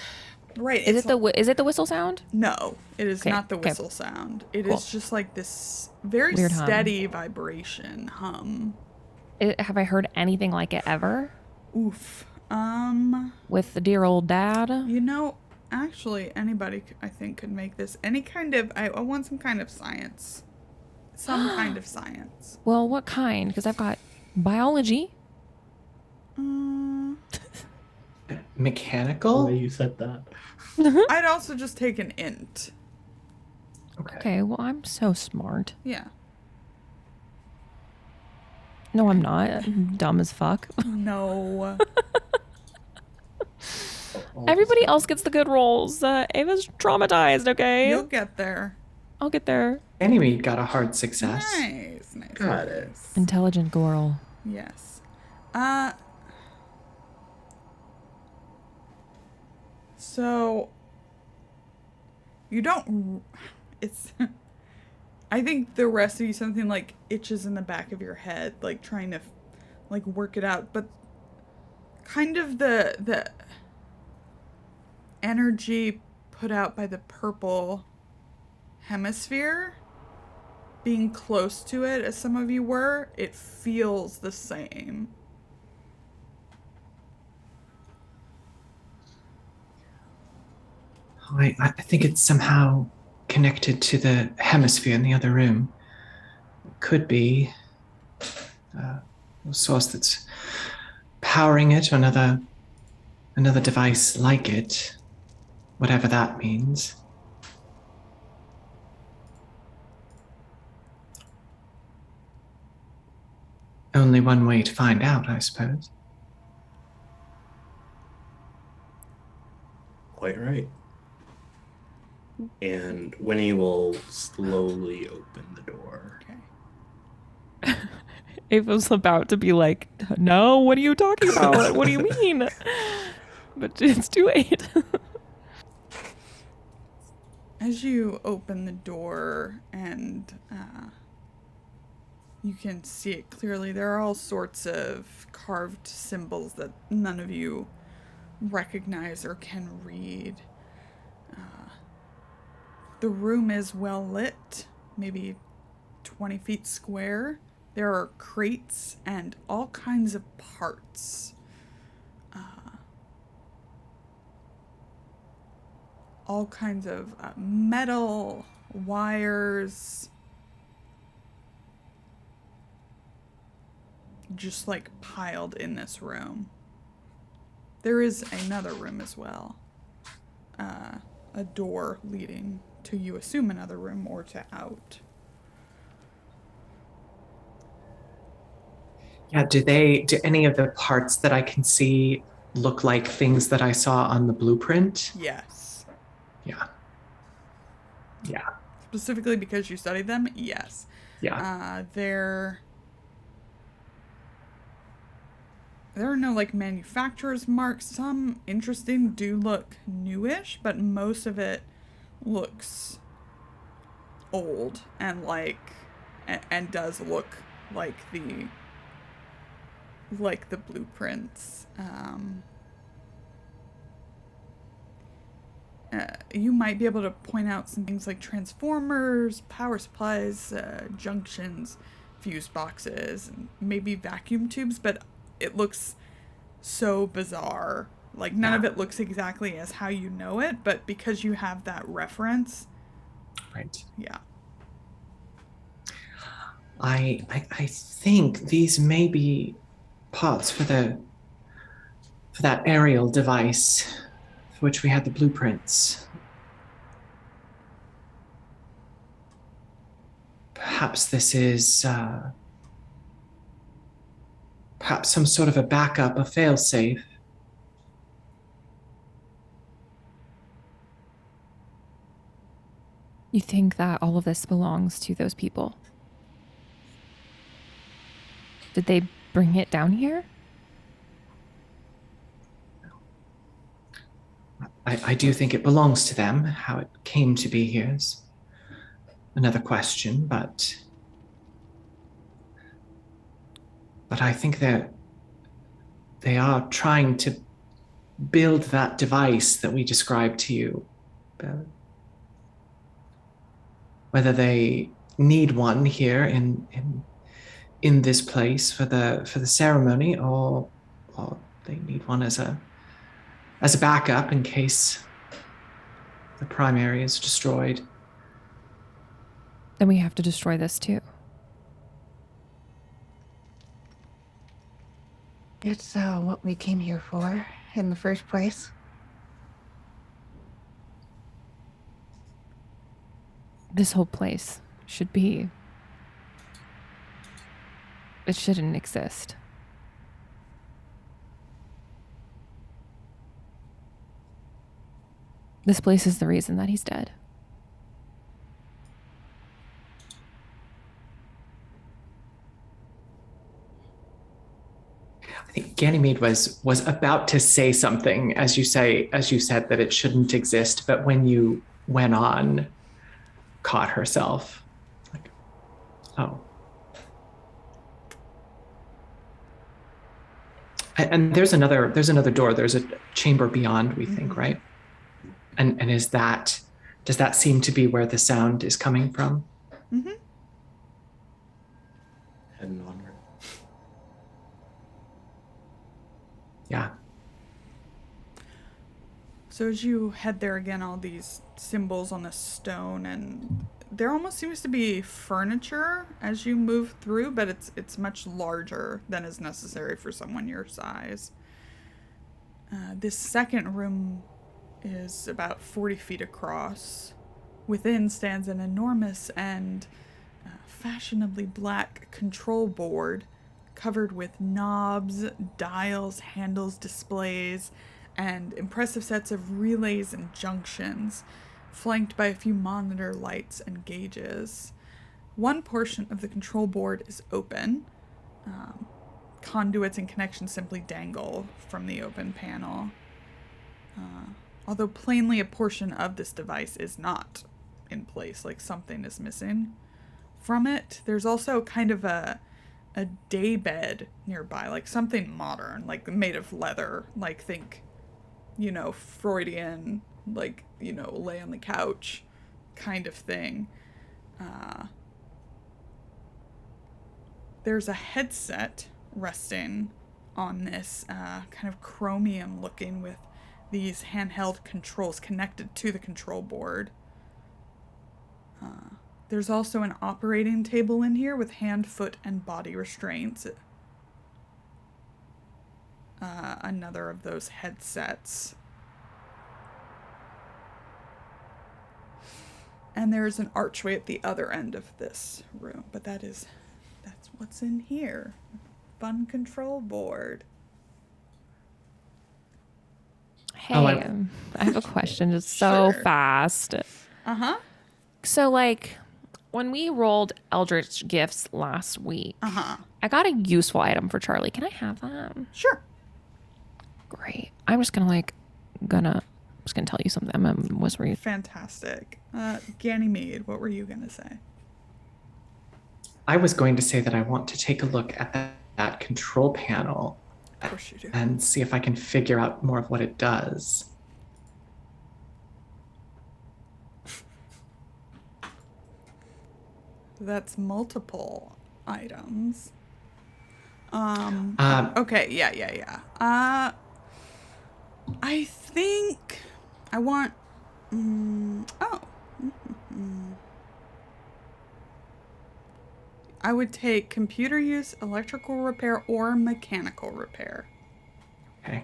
right. Is it the whistle sound? No, it is Okay, not the okay. whistle sound. It Cool. is just like this very Weird hum. steady vibration hum. Have I heard anything like it ever? Oof. With the dear old dad? You know, actually, anybody I think could make this. Any kind of. I want some kind of science. Some kind of science. Well, what kind? Because I've got biology. Mechanical? The way you said that. I'd also just take an int. Okay, well, I'm so smart. Yeah. No, I'm not. I'm dumb as fuck. No. Everybody else gets the good rolls. Ava's traumatized, okay? You'll get there. I'll get there. Anyway, got a hard success. Nice. Got it. Nice. Intelligent girl. Yes. So you don't. It's. I think the rest of you something like itches in the back of your head, like trying to, like work it out, but kind of the energy put out by the purple hemisphere, being close to it as some of you were, it feels the same. I think it's somehow connected to the hemisphere in the other room. Could be a source that's powering it, or another device like it, whatever that means. Only one way to find out, I suppose. Quite right. And Winnie will slowly open the door. Okay. Ava's about to be like, no, what are you talking about? What do you mean? But it's too late. As you open the door and you can see it clearly, there are all sorts of carved symbols that none of you recognize or can read. The room is well lit, maybe 20 feet square. There are crates and all kinds of parts. All kinds of metal, wires, just like piled in this room. There is another room as well. A door leading to, you assume, another room or to out. Yeah, do any of the parts that I can see look like things that I saw on the blueprint? Yes. Yeah. Yeah. Specifically because you studied them? Yes. Yeah. There are no like manufacturer's marks. Some interesting do look newish, but most of it looks old and and does look like the blueprints. You might be able to point out some things like transformers, power supplies, junctions, fuse boxes, and maybe vacuum tubes, but it looks so bizarre. Like, none of it looks exactly as how you know it, but because you have that reference, Right. Yeah. I think these may be parts for that aerial device for which we had the blueprints. Perhaps this is perhaps some sort of a backup, a failsafe. You think that all of this belongs to those people? Did they bring it down here? I do think it belongs to them. How it came to be here is another question, but I think that they are trying to build that device that we described to you. Whether they need one here in this place for the ceremony, or they need one as a backup in case the primary is destroyed. Then we have to destroy this too. It's what we came here for in the first place. This whole place should be... It shouldn't exist. This place is the reason that he's dead. I think Ganymede was about to say something as you said that it shouldn't exist, but when you went on, caught herself. Like, oh. And there's another door. There's a chamber beyond, we think, right? And does that seem to be where the sound is coming from? Mm-hmm. Heading onward. Yeah. So as you head there again, all these symbols on the stone, and there almost seems to be furniture as you move through, but it's much larger than is necessary for someone your size. This second room is about 40 feet across. Within stands an enormous and fashionably black control board covered with knobs, dials, handles, displays, and impressive sets of relays and junctions, flanked by a few monitor lights and gauges. One portion of the control board is open. Conduits and connections simply dangle from the open panel. Although plainly a portion of this device is not in place, like something is missing from it. There's also kind of a day bed nearby, like something modern, like made of leather, like think, Freudian, like, lay on the couch kind of thing. There's a headset resting on this kind of chromium looking with these handheld controls connected to the control board. There's also an operating table in here with hand, foot, and body restraints. Another of those headsets. And there's an archway at the other end of this room, but that's what's in here. Fun control board. Hey, Oh, I have a question just so Sure. fast. Uh-huh. So, when we rolled Eldritch Gifts last week, Uh-huh. I got a useful item for Charlie. Can I have that? Sure. Great. I'm just gonna tell you something. I'm gonna whisper you. Fantastic. Ganymede, what were you going to say? I was going to say that I want to take a look at that control panel Of course you do. and see if I can figure out more of what it does. That's multiple items. Um, Okay, yeah. I think I want... I would take computer use, electrical repair, or mechanical repair. Okay.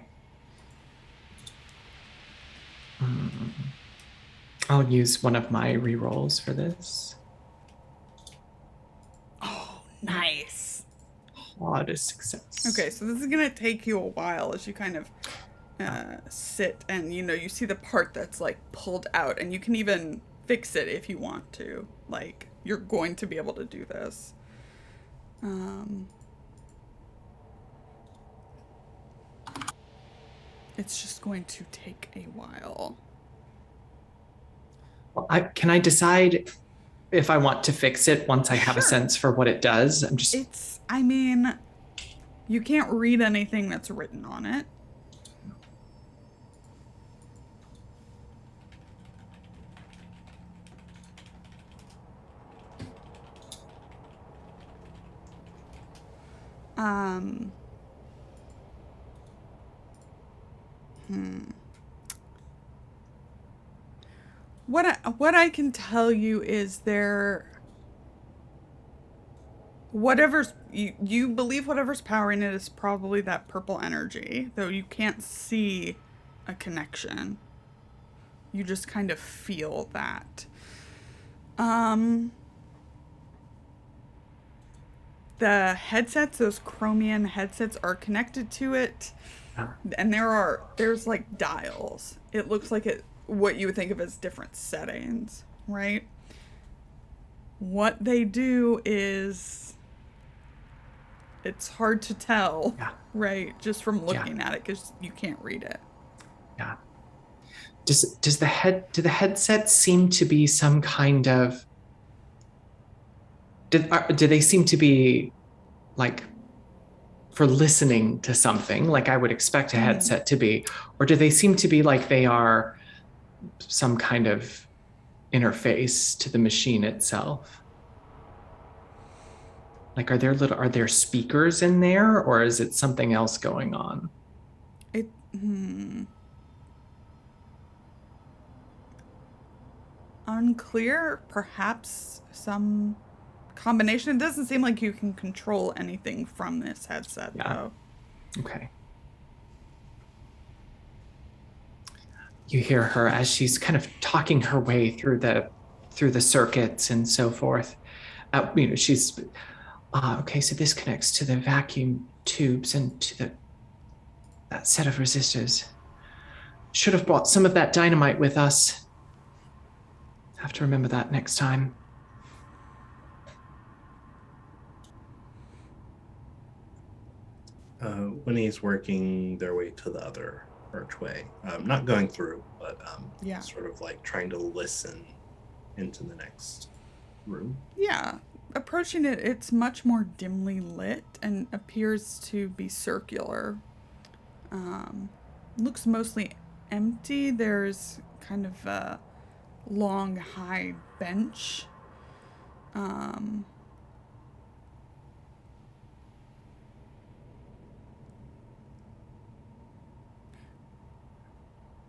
I'll use one of my rerolls for this. Oh, nice. What a success. Okay, so this is going to take you a while as you kind of sit and, you see the part that's like pulled out, and you can even fix it if you want to. Like, you're going to be able to do this. It's just going to take a while. Well, can I decide if I want to fix it once I have a sense for what it does? You can't read anything that's written on it. What I can tell you is whatever's you believe whatever's powering it is probably that purple energy, though you can't see a connection. You just kind of feel that. The headsets, those chromium headsets, are connected to it, and there's like dials. It looks like what you would think of as different settings, right? What they do is, it's hard to tell, right? Just from looking at it, because you can't read it. Yeah. Do the headsets seem to be some kind of? Do they seem to be like for listening to something, like I would expect a headset to be, or do they seem to be like they are some kind of interface to the machine itself? Like, are there speakers in there, or is it something else going on? Unclear. Perhaps some combination. It doesn't seem like you can control anything from this headset, though. Okay. You hear her as she's kind of talking her way through the circuits and so forth. She's okay. So this connects to the vacuum tubes and to that set of resistors. Should have brought some of that dynamite with us. Have to remember that next time. Winnie's working their way to the other archway. Not going through, but sort of like trying to listen into the next room. Yeah. Approaching it, it's much more dimly lit and appears to be circular. Looks mostly empty. There's kind of a long, high bench.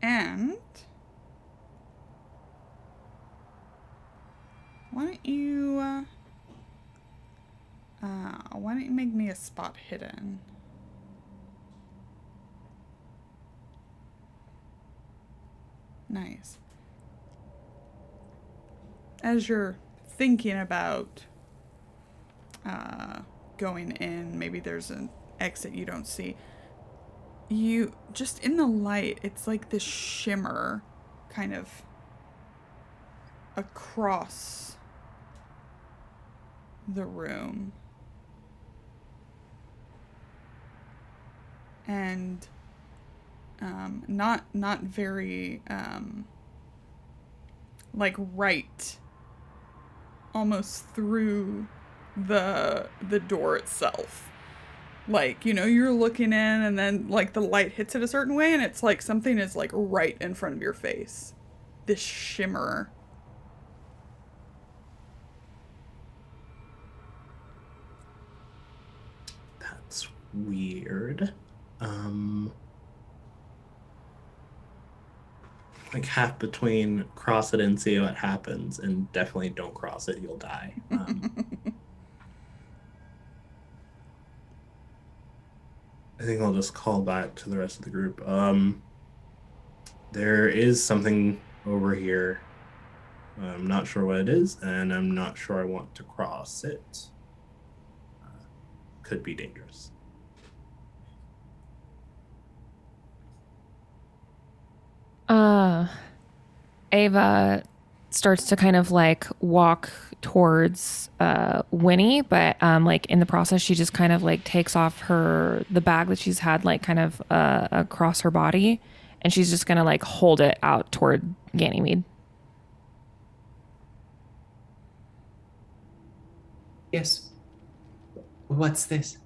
And why don't you make me a spot hidden? Nice. As you're thinking about going in, maybe there's an exit you don't see. You just in the light, it's like this shimmer kind of across the room. And not very like right almost through the door itself. Like, you're looking in and then like the light hits it a certain way and it's like something is like right in front of your face. This shimmer. That's weird. Like half between cross it and see what happens, and definitely don't cross it, you'll die. I think I'll just call back to the rest of the group. There is something over here. I'm not sure what it is, and I'm not sure I want to cross it. Could be dangerous. Ava starts to kind of like walk towards Winnie, but like in the process she just kind of like takes off the bag that she's had like kind of across her body, and she's just gonna like hold it out toward Ganymede. Yes. What's this?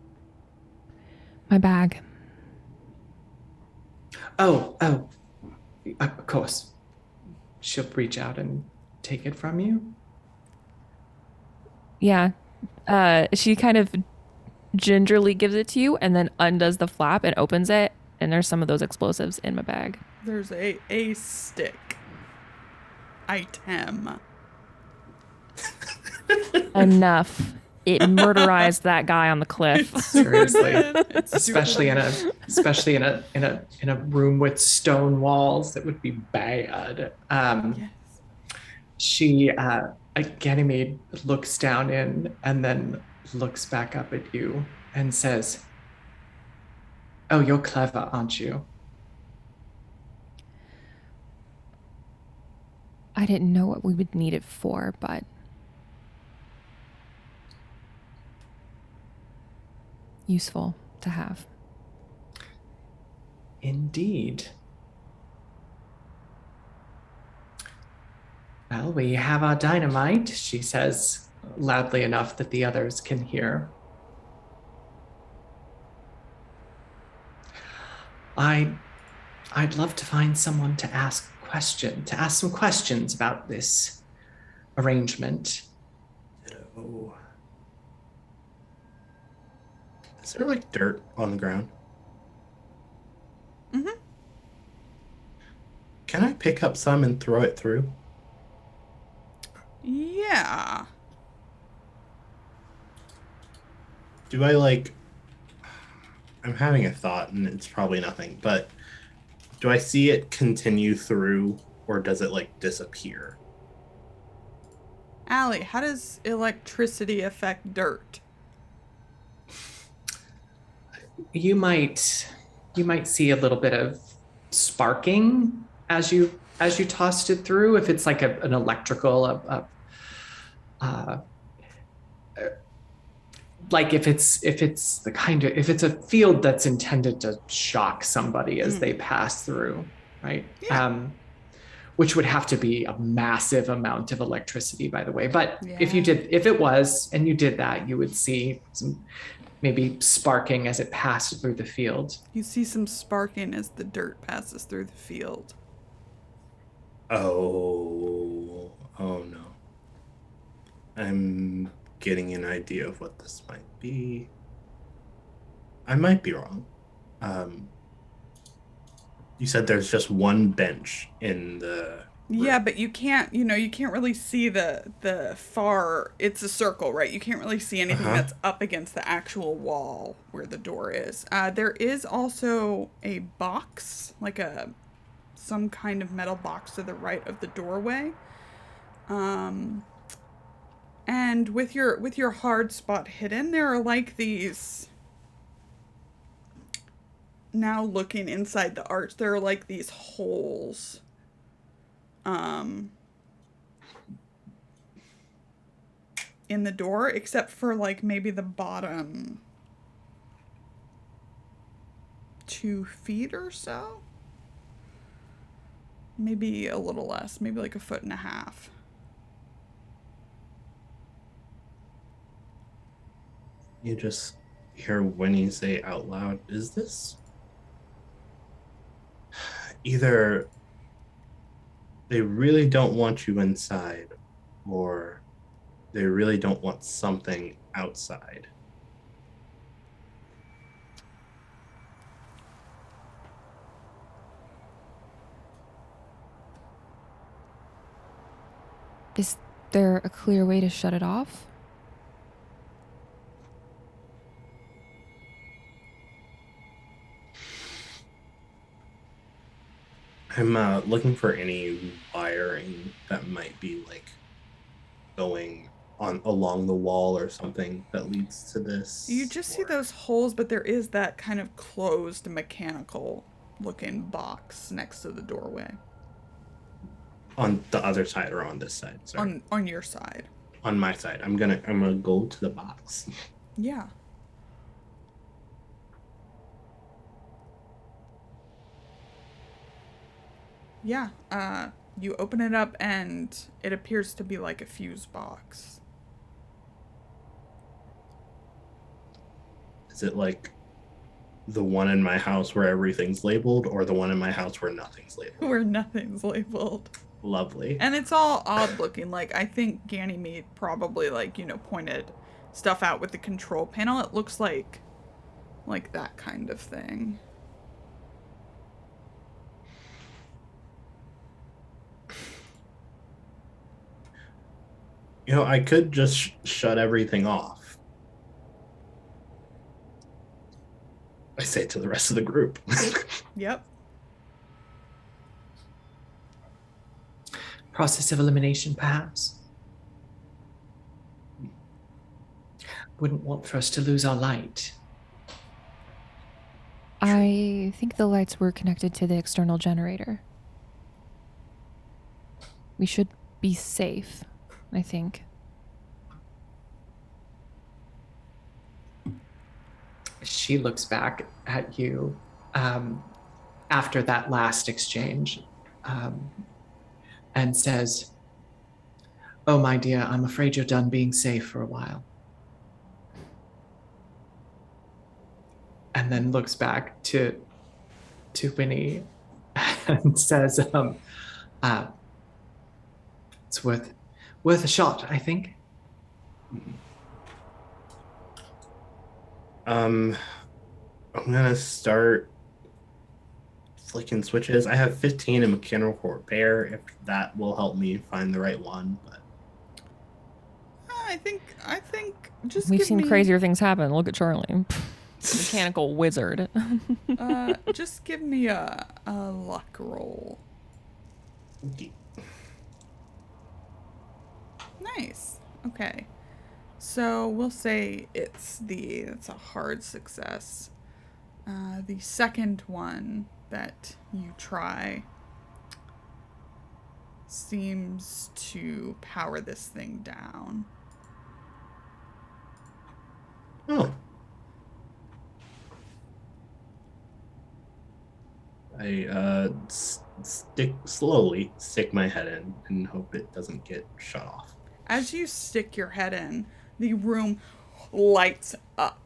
My bag. Oh, of course. She'll reach out and take it from you. Yeah. She kind of gingerly gives it to you and then undoes the flap and opens it, and there's some of those explosives in my bag. There's a stick item. Enough. It murderized that guy on the cliff. Seriously. It's especially in a room with stone walls, that would be bad. Yes. She Ganymede looks down in and then looks back up at you and says, "Oh, you're clever, aren't you?" I didn't know what we would need it for, but useful to have. Indeed. Well, we have our dynamite, she says loudly enough that the others can hear. I'd love to find someone to ask some questions about this arrangement. Oh. Is there like dirt on the ground? Mm-hmm. Can I pick up some and throw it through? Yeah. Do I like... I'm having a thought, and it's probably nothing, but do I see it continue through, or does it like disappear? Allie, how does electricity affect dirt? You might see a little bit of sparking as you tossed it through, if it's like an electrical like if it's a field that's intended to shock somebody as they pass through, right? Yeah. Which would have to be a massive amount of electricity, by the way. But Yeah. if it was, and you did that, you would see some maybe sparking as it passed through the field. You see some sparking as the dirt passes through the field. Oh no. I'm getting an idea of what this might be. I might be wrong. You said there's just one bench in the... Yeah, but you can't really see the far, it's a circle, right? You can't really see anything that's up against the actual wall where the door is. There is also a box, like some kind of metal box to the right of the doorway. And with your hard spot hidden, there are like these... Now looking inside the arch, there are like these holes. In the door, except for like maybe the bottom 2 feet or so. Maybe a little less, maybe like 1.5 feet. You just hear Winnie say out loud, "Is this either they really don't want you inside, or they really don't want something outside?" Is there a clear way to shut it off? I'm looking for any wiring that might be like going on along the wall or something that leads to this. You just see or- those holes, but there is that kind of closed mechanical looking box next to the doorway on the other side or on this side. Sorry, on your side. on my side. I'm gonna go to the box. Yeah. Yeah. You open it up and it appears to be like a fuse box. Is it like the one in my house where everything's labeled, or the one in my house where nothing's labeled? Where nothing's labeled. Lovely. And it's all odd looking. Like, I think Ganymede probably, like, you know, pointed stuff out with the control panel. It looks like that kind of thing. You know, I could just shut everything off. I say to the rest of the group. Yep. Process of elimination, perhaps. Wouldn't want for us to lose our light. I think the lights were connected to the external generator. We should be safe, I think. She looks back at you after that last exchange and says, "Oh, my dear, I'm afraid you're done being safe for a while." And then looks back to Winnie and says, "It's worth a shot, I think." I'm gonna start flicking switches. I have 15 in mechanical repair, if that will help me find the right one. But I think just We've give seen me, crazier things happen. Look at Charlie. Mechanical wizard. just give me a luck roll. Nice. Okay. So we'll say it's a hard success. The second one that you try seems to power this thing down. Oh. I stick my head in and hope it doesn't get shut off. As you stick your head in, the room lights up.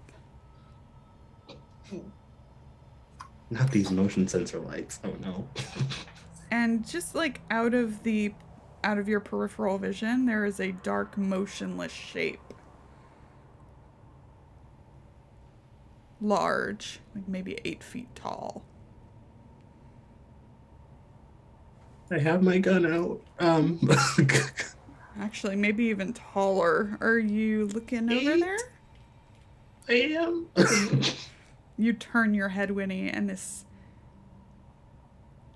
Not these motion sensor lights. Oh no. And just like out of your peripheral vision, there is a dark, motionless shape. Large, like maybe 8 feet tall. I have my gun out. Actually, maybe even taller. Are you looking over 8? there? I am. You turn your head, Winnie, and this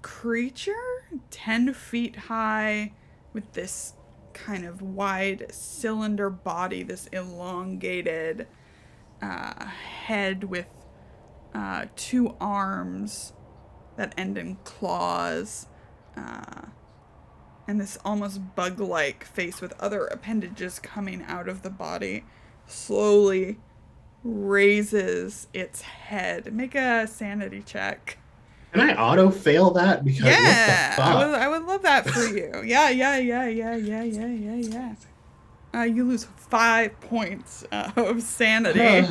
creature, 10 feet high, with this kind of wide cylinder body, this elongated head with 2 arms that end in claws, and this almost bug-like face with other appendages coming out of the body, slowly raises its head. Make a sanity check. Can I auto fail that? Because Yeah, what the fuck? I would love that for you. Yeah. You lose 5 points of sanity.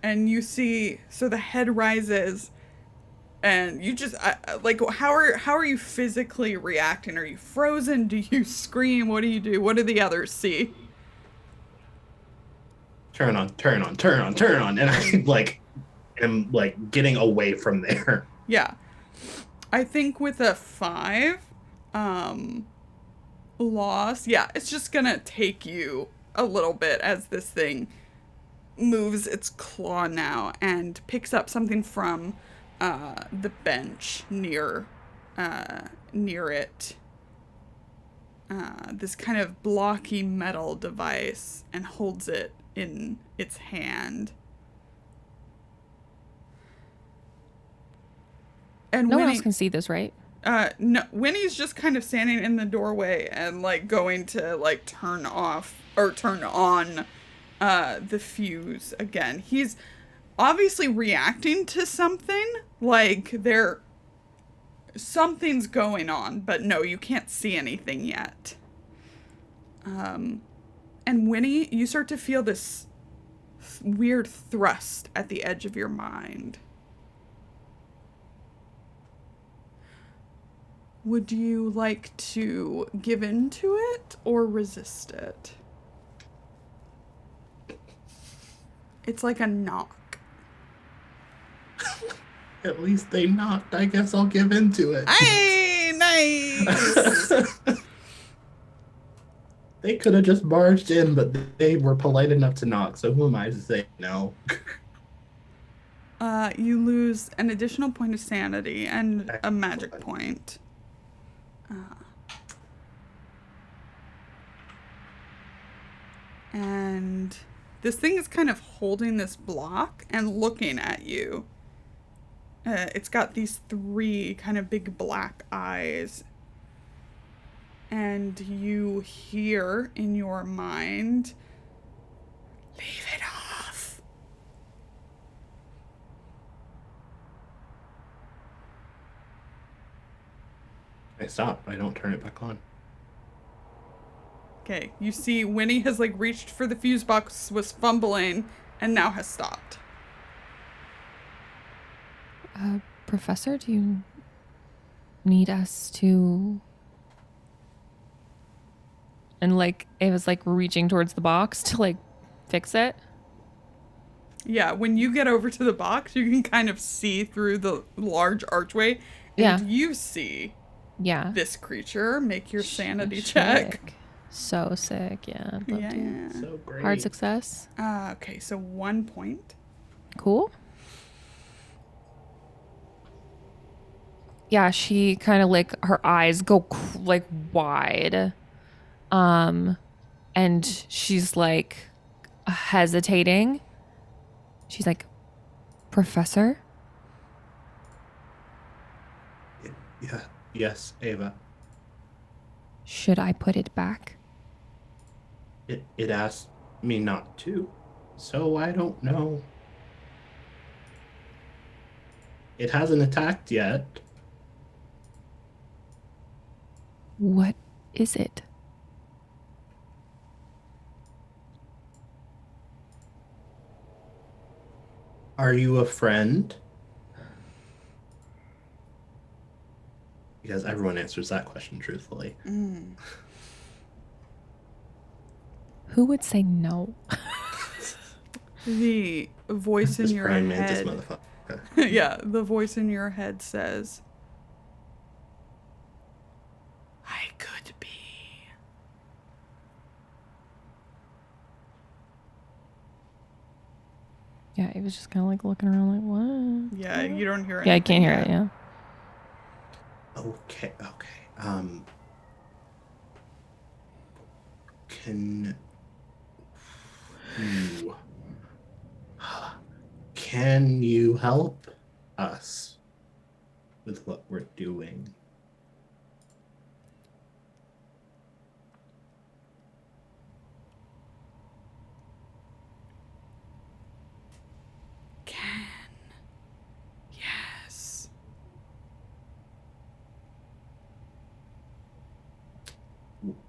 And you see, so the head rises, and you just like, how are you physically reacting? Are you frozen? Do you scream? What do you do? What do the others see? Turn on, and I am getting away from there. Yeah, I think with a 5 loss, yeah, it's just gonna take you a little bit as this thing moves its claw now and picks up something from the bench near it. This kind of blocky metal device, and holds it in its hand. And No one Winnie, else can see this, right? no, Winnie's just kind of standing in the doorway and like going to like turn on the fuse again. He's obviously reacting to something, like something's going on, but no, you can't see anything yet. And Winnie, you start to feel this weird thrust at the edge of your mind. Would you like to give in to it or resist it? It's like a knock. At least they knocked. I guess I'll give in to it. Hey, nice! They could have just barged in, but they were polite enough to knock, so who am I to say no? You lose an additional point of sanity and a magic point. And this thing is kind of holding this block and looking at you. It's got these 3 kind of big black eyes. And you hear in your mind, leave it off. I stop. I don't turn it back on. Okay, you see Winnie has like reached for the fuse box, was fumbling, and now has stopped. Professor, do you need us to... And like, it was like reaching towards the box to like fix it. Yeah, when you get over to the box, you can kind of see through the large archway. And Yeah. you see Yeah. this creature. Make your sanity check. Sick. So sick, yeah. I'd love to. Yeah. So great. Hard success. Okay, so 1 point. Cool. Yeah, she kind of like, her eyes go like wide. And she's like hesitating. She's like, Professor? Yeah. Yes, Ava. Should I put it back? It asked me not to, so I don't know. It hasn't attacked yet. What is it? Are you a friend? Because everyone answers that question truthfully. Who would say no? The voice in This your praying mantis head. motherfucker. Yeah, the voice in your head says, I could be. Yeah, he was just kind of like looking around like, what? Yeah, you don't hear anything. Yeah, I can't hear yet. it, yeah. Okay. Can you help us with what we're doing? Yes.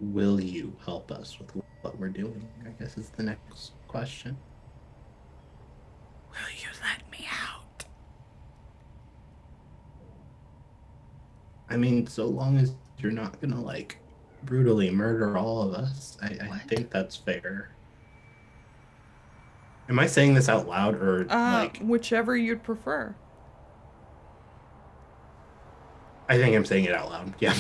Will you help us with what we're doing? I guess is the next question. Will you let me out? I mean, so long as you're not gonna like brutally murder all of us, I think that's fair. Am I saying this out loud or like? Whichever you'd prefer. I think I'm saying it out loud. Yeah.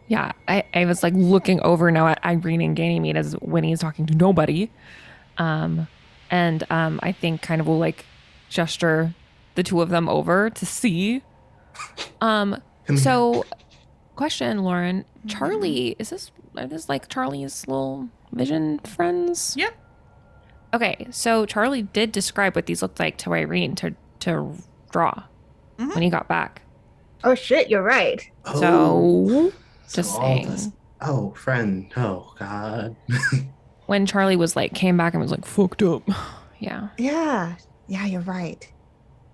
Yeah, I was like looking over now at Irene and Ganymede as Winnie is talking to nobody. I think kind of will like gesture the two of them over to see. So question, Lauren. Charlie, are this like Charlie's little vision friends? Yep. Okay, so Charlie did describe what these looked like to Irene to draw when he got back. Oh shit, you're right. So just all saying. this. Oh, friend. Oh, God. When Charlie was like came back and was like fucked up. Yeah. Yeah. Yeah, you're right.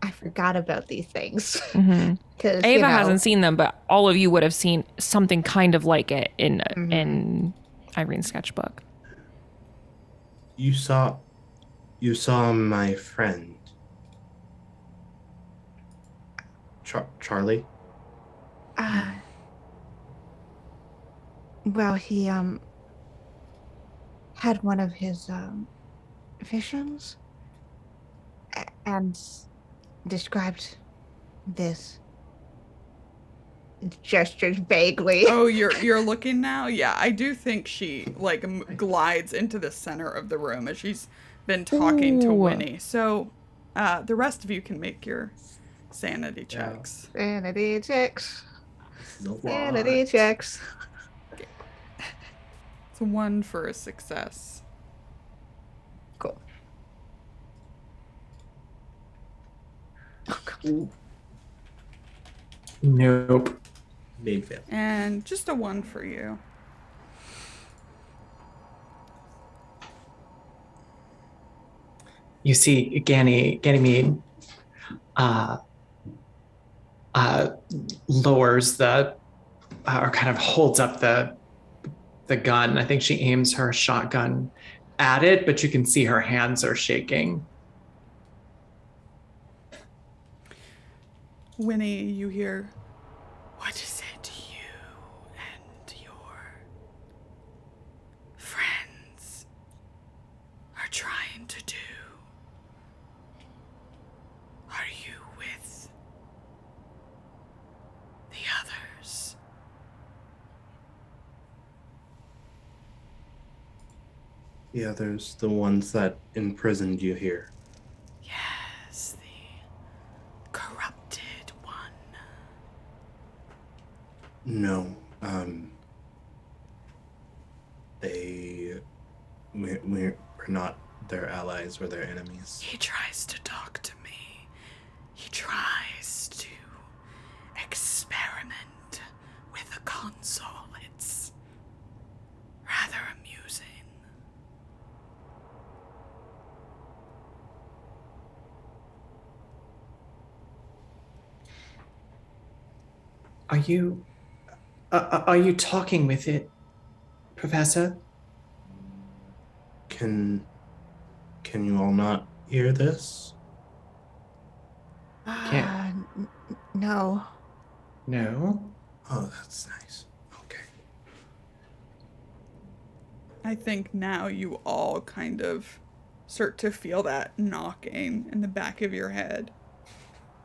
I forgot about these things. Mm-hmm. Because Ava hasn't seen them, but all of you would have seen something kind of like it in Irene's sketchbook. You saw my friend. Charlie? Well, he had one of his visions and described this. Gestures vaguely. Oh, you're looking now? Yeah, I do think she like glides into the center of the room as she's been talking to Winnie. So, the rest of you can make your sanity checks. Sanity checks. This is a lot. Sanity checks. It's 1 for a success. Cool. Ooh, Nope. big fail. And just a 1 for you. You see Ganymede lowers the or kind of holds up the gun. I think she aims her shotgun at it, but you can see her hands are shaking. Winnie, you hear, what is it you and your friends are trying to do? Are you with the others? The others, the ones that imprisoned you here. Yes, the corrupted one. No, we're not their allies, we're their enemies. He tries to talk to me. He tries to experiment with a console. It's rather amusing. Are you talking with it, Professor? Can you all not hear this? No. No. Oh, that's nice. Okay. I think now you all kind of start to feel that knocking in the back of your head.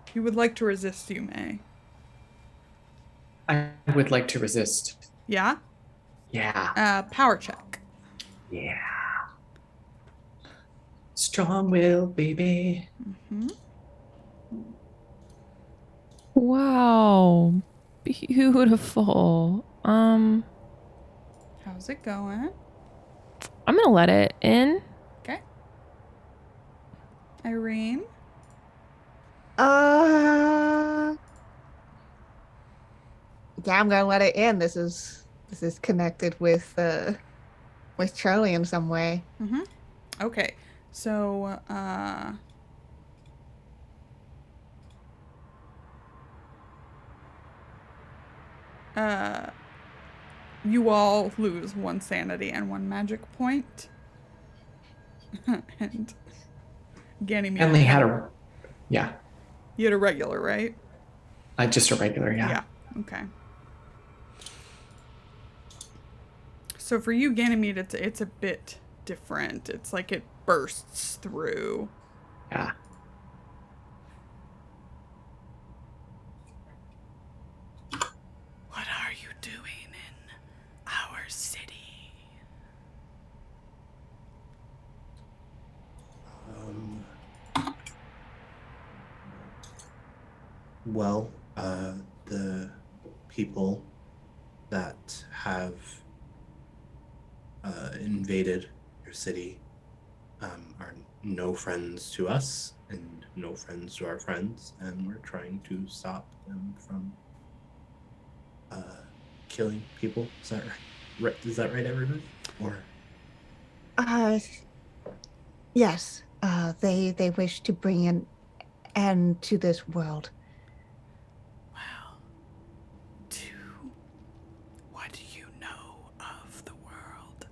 If you would like to resist, you may. I would like to resist. Yeah? Yeah. Power check. Yeah. Strong will, baby. Wow. Beautiful. How's it going? I'm gonna let it in. Okay. Irene? Yeah, I'm gonna let it in. This is connected with Charlie in some way. Mm-hmm. Okay. So, you all lose 1 sanity and 1 magic point. And Ganymede. I only had a, yeah. You had a regular, right? Just a regular, yeah. Yeah. Okay. So for you, Ganymede, it's a bit different. It's like it bursts through. Yeah. What are you doing in Well, the people that have invaded your city are no friends to us and no friends to our friends, and we're trying to stop them from killing people. Is that right? Is that right, everybody? Or Uh, yes. They wish to bring an end to this world. Well, do what do you know of the world?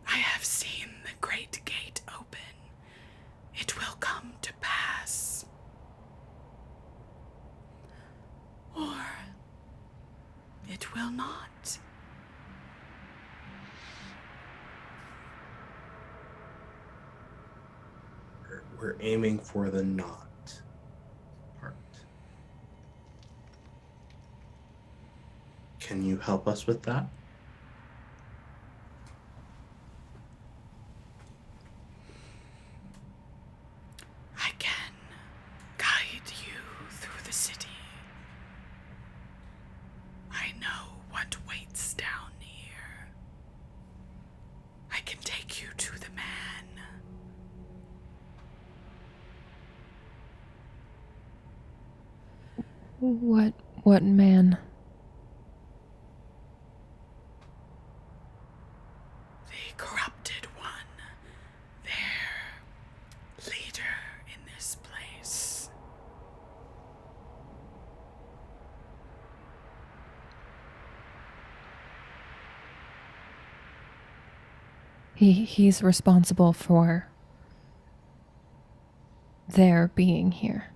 I have seen the great gate open. It will come to pass. Or it will not. we're aiming for the not part. Can you help us with that? I can guide you through the city. I know what waits down here. I can take you to the man. What man? The corrupted one. Their leader in this place. He's responsible for their being here.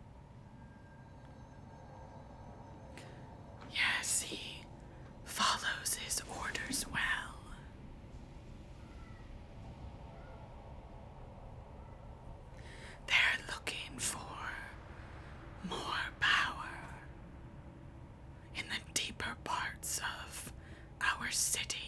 Yes, he follows his orders well. They're looking for more power in the deeper parts of our city.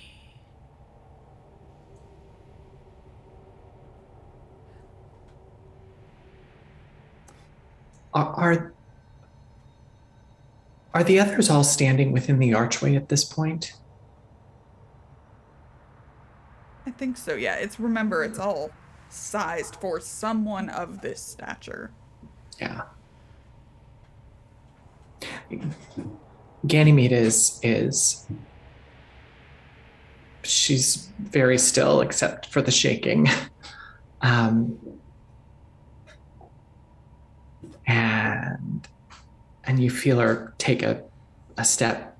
Are the others all standing within the archway at this point? I think so, yeah. Remember, it's all sized for someone of this stature. Yeah. Ganymede is she's very still except for the shaking. Um, and you feel her take a step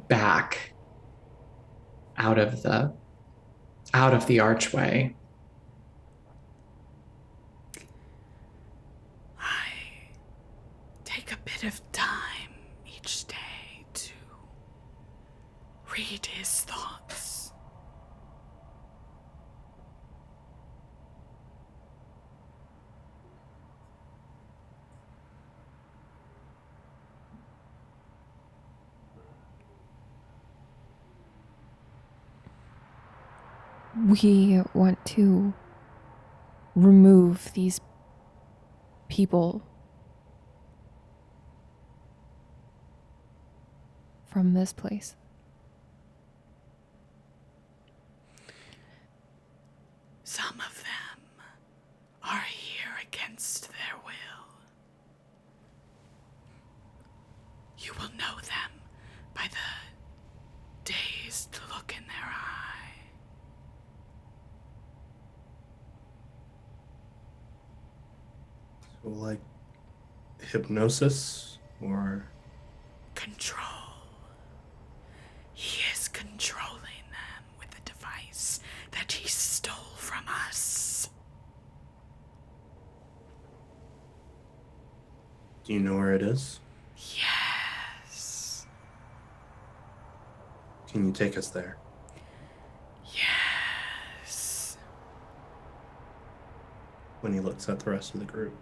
back out of the archway. I take a bit of time each day to read his thoughts. We want to remove these people from this place. Some of them are here against their will. You will know them by the dazed look in their eye. So, like hypnosis or Control. He is controlling them with a device that he stole from us. do you know where it is? Yes. Can you take us there? Yes. When he looks at the rest of the group.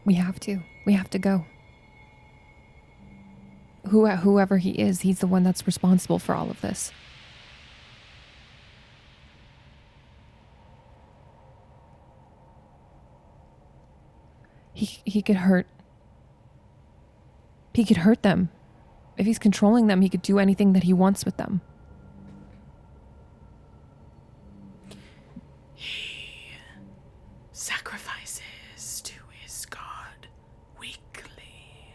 We have to. We have to go. Whoever he is, he's the one that's responsible for all of this. He could hurt. He could hurt them. If he's controlling them, he could do anything that he wants with them. He sacrifices to his god weekly.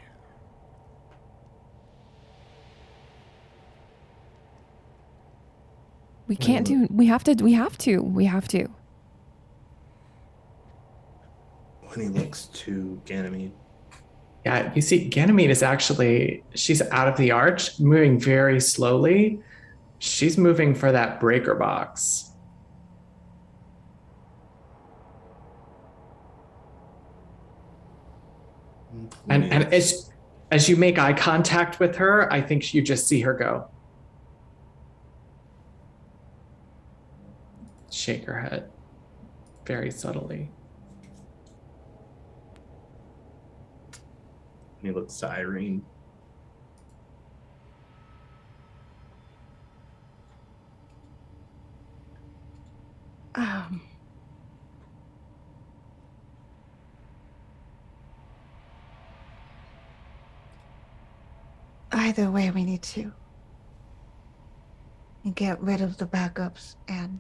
We can't do. We have to. When he looks to Ganymede. Yeah, you see, Ganymede is actually, she's out of the arch, moving very slowly. She's moving for that breaker box. And as you make eye contact with her, I think you just see her go. Shake her head very subtly. He looks to Irene. Either way, we need to get rid of the backups, and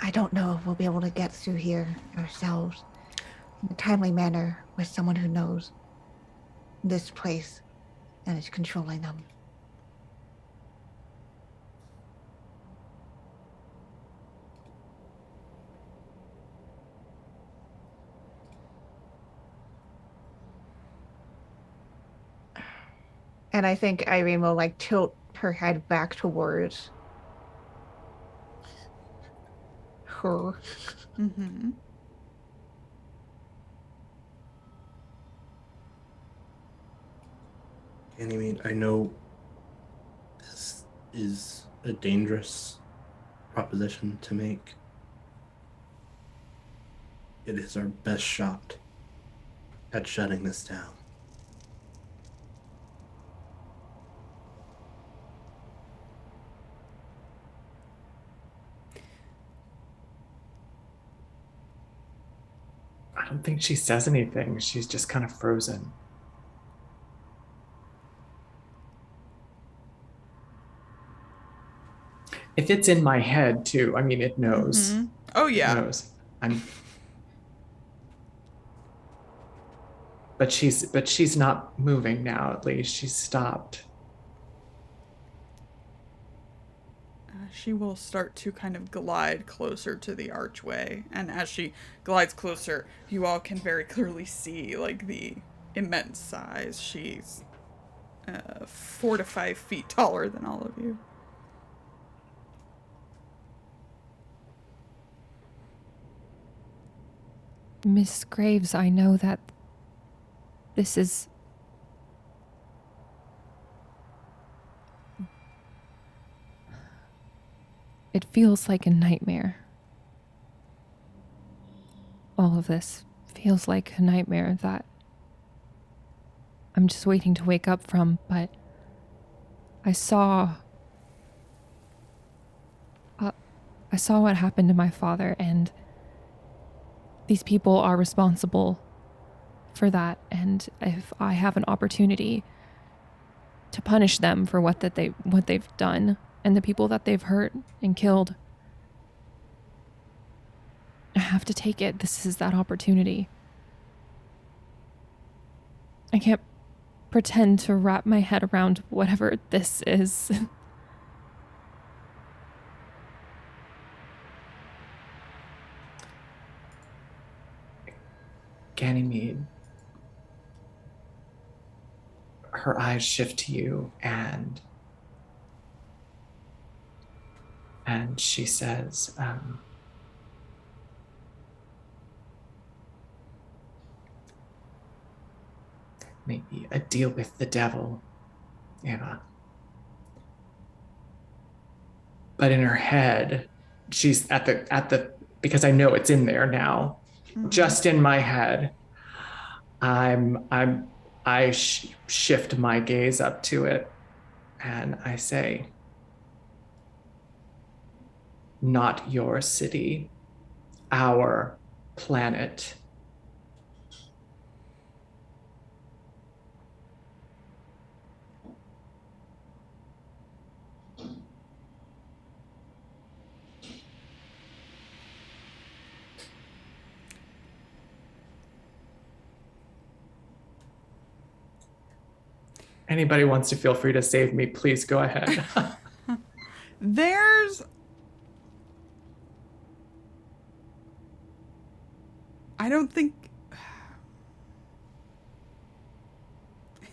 I don't know if we'll be able to get through here ourselves in a timely manner with someone who knows this place and is controlling them. And I think Irene will like tilt her head back towards her. Mm-hmm. Ganymede, I know this is a dangerous proposition to make. It is our best shot at shutting this down. I don't think she says anything. She's just kind of frozen. If it's in my head too, I mean, it knows. Mm-hmm. Oh yeah. It knows. But she's not moving now. At least she's stopped. She will start to kind of glide closer to the archway, and as she glides closer, you all can very clearly see like the immense size. She's 4 to 5 feet taller than all of you. Miss Graves, I know that this is... It feels like a nightmare. All of this feels like a nightmare that I'm just waiting to wake up from, but I saw what happened to my father, and these people are responsible for that, and if I have an opportunity to punish them for what they've done and the people that they've hurt and killed, I have to take it. This is that opportunity. I can't pretend to wrap my head around whatever this is. Ganymede. Her eyes shift to you, and she says, maybe a deal with the devil, Eva. But in her head, she's at the because I know it's in there now. Mm-hmm. Just in my head, I shift my gaze up to it, and I say, not your city, our planet. Anybody wants to feel free to save me, please go ahead. I don't think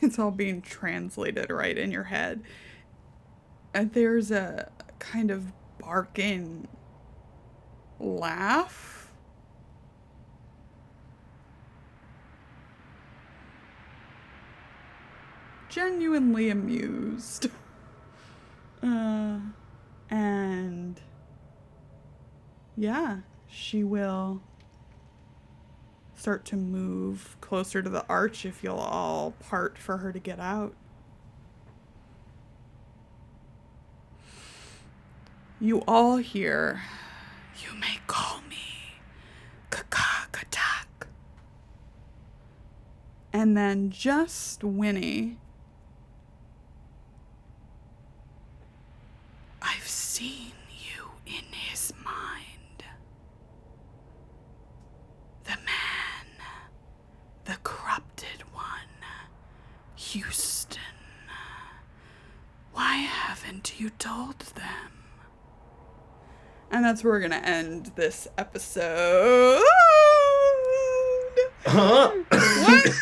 it's all being translated right in your head. There's a kind of barking laugh. Genuinely amused. And yeah, she will start to move closer to the arch if you'll all part for her to get out. You all hear, "You may call me Kakakatak." And then just Winnie, "I've seen you in his mind. The man, the corrupted one, Houston. Why haven't you told them?" And that's where we're going to end this episode. What?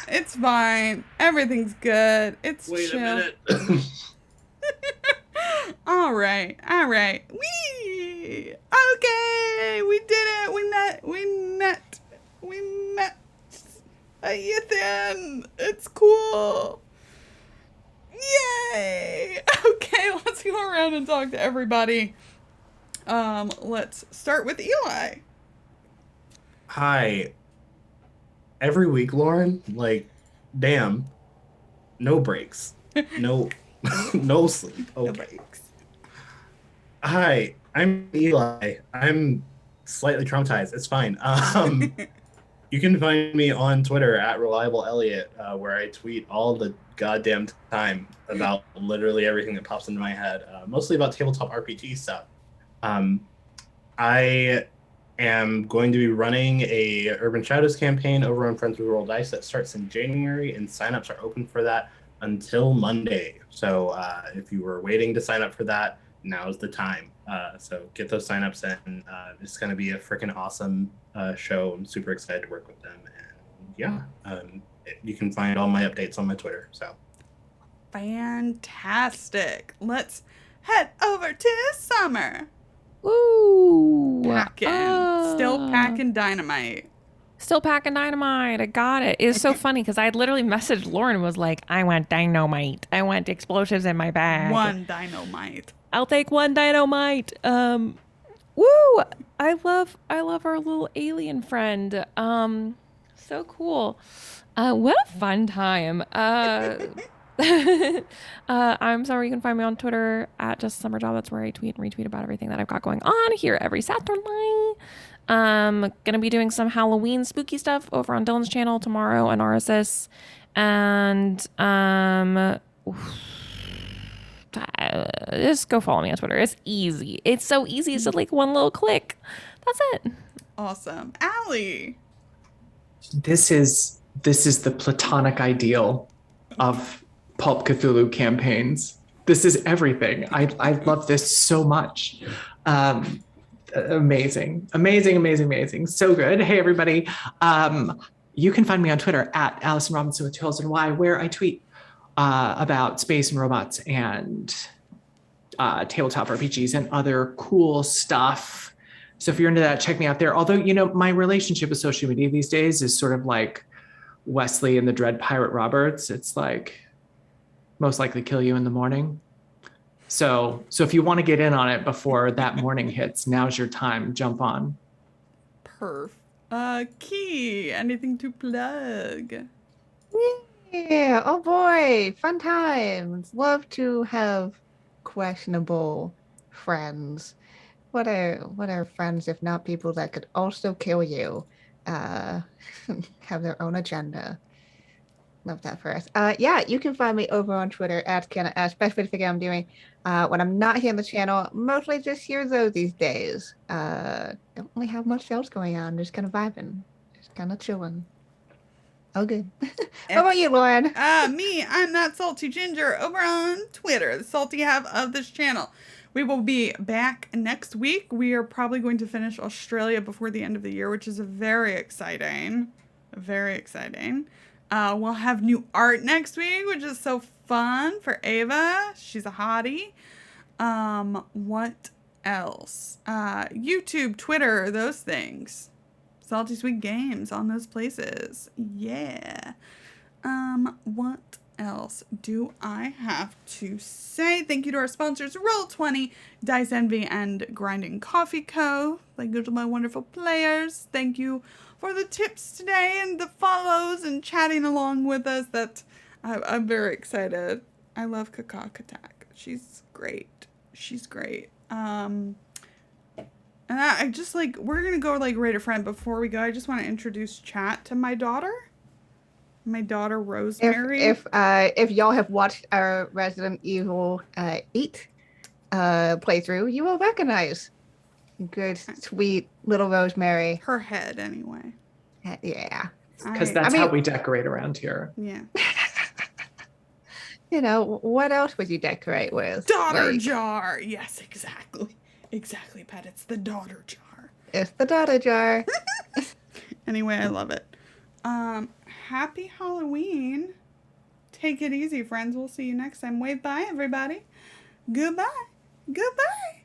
It's fine. Everything's good. It's Wait chill. a minute. All right. Wee! Okay, we did it. We met Ethan. It's cool. Yay! Okay, let's go around and talk to everybody. Let's start with Eli. Hi. Every week, Lauren, like, damn, no breaks. No no sleep. Okay. No breaks. Hi, I'm Eli. I'm slightly traumatized. It's fine. You can find me on Twitter at ReliableElliot, where I tweet all the goddamn time about literally everything that pops into my head, mostly about tabletop RPG stuff. I am going to be running a Urban Shadows campaign over on Friends with Roll Dice that starts in January, and signups are open for that until Monday. So if you were waiting to sign up for that, now's the time. So get those signups in. It's going to be a freaking awesome show. I'm super excited to work with them. And yeah, you can find all my updates on my Twitter. So Fantastic. Let's head over to Summer. Woo! Still packing dynamite. Still packing dynamite. I got it. It's so funny because I had literally messaged Lauren and was like, I want dynamite. I want explosives in my bag. One dynamite. I'll take one dynamite. Woo! I love our little alien friend. So cool. What a fun time. I'm sorry, you can find me on Twitter at JustSummerJob. That's where I tweet and retweet about everything that I've got going on here every Saturday. Gonna be doing some Halloween spooky stuff over on Dylan's channel tomorrow on RSS. And just go follow me on Twitter. It's easy. It's so easy. It's just like one little click. That's it. Awesome. Allie. This is the platonic ideal of Pulp Cthulhu campaigns. This is everything. I love this so much. Amazing. So good. Hey, everybody. You can find me on Twitter at Allison Robinson with Tails and Y, where I tweet about space and robots and tabletop RPGs and other cool stuff. So if you're into that, check me out there. Although, my relationship with social media these days is sort of like Wesley and the Dread Pirate Roberts. It's like most likely kill you in the morning. So if you want to get in on it before that morning hits, now's your time. Jump on. Perf. Key, anything to plug? Yeah. Oh boy. Fun times. Love to have questionable friends. what are friends if not people that could also kill you? Uh, have their own agenda. Love that for us. Yeah, you can find me over on Twitter at Kienna, especially if I'm doing when I'm not here on the channel. Mostly just here though these days. Don't really have much else going on. Just kind of vibing, just kind of chilling. Oh, good. How about you, Lauren? I'm that salty ginger over on Twitter, the salty half of this channel. We will be back next week. We are probably going to finish Australia before the end of the year, which is very exciting. Very exciting. We'll have new art next week, which is so fun for Ava. She's a hottie. What else? YouTube, Twitter, those things. Salty Sweet Games on those places. Yeah. What else do I have to say? Thank you to our sponsors, Roll20, Dice Envy, and Grinding Coffee Co. Thank you to my wonderful players. Thank you for the tips today and the follows and chatting along with us. I'm very excited. I love Kakakatak. She's great. She's great. And I just we're gonna go rate a friend. Before we go, I just want to introduce chat to my daughter. My daughter Rosemary. If y'all have watched our Resident Evil 8 playthrough, you will recognize good, sweet little Rosemary. Her head, anyway. Yeah. Because that's how we decorate around here. Yeah. You know, what else would you decorate with? Daughter jar. Yes, exactly. Exactly, Pat. It's the daughter jar. It's the daughter jar. Anyway, I love it. Happy Halloween. Take it easy, friends. We'll see you next time. Wave bye, everybody. Goodbye. Goodbye.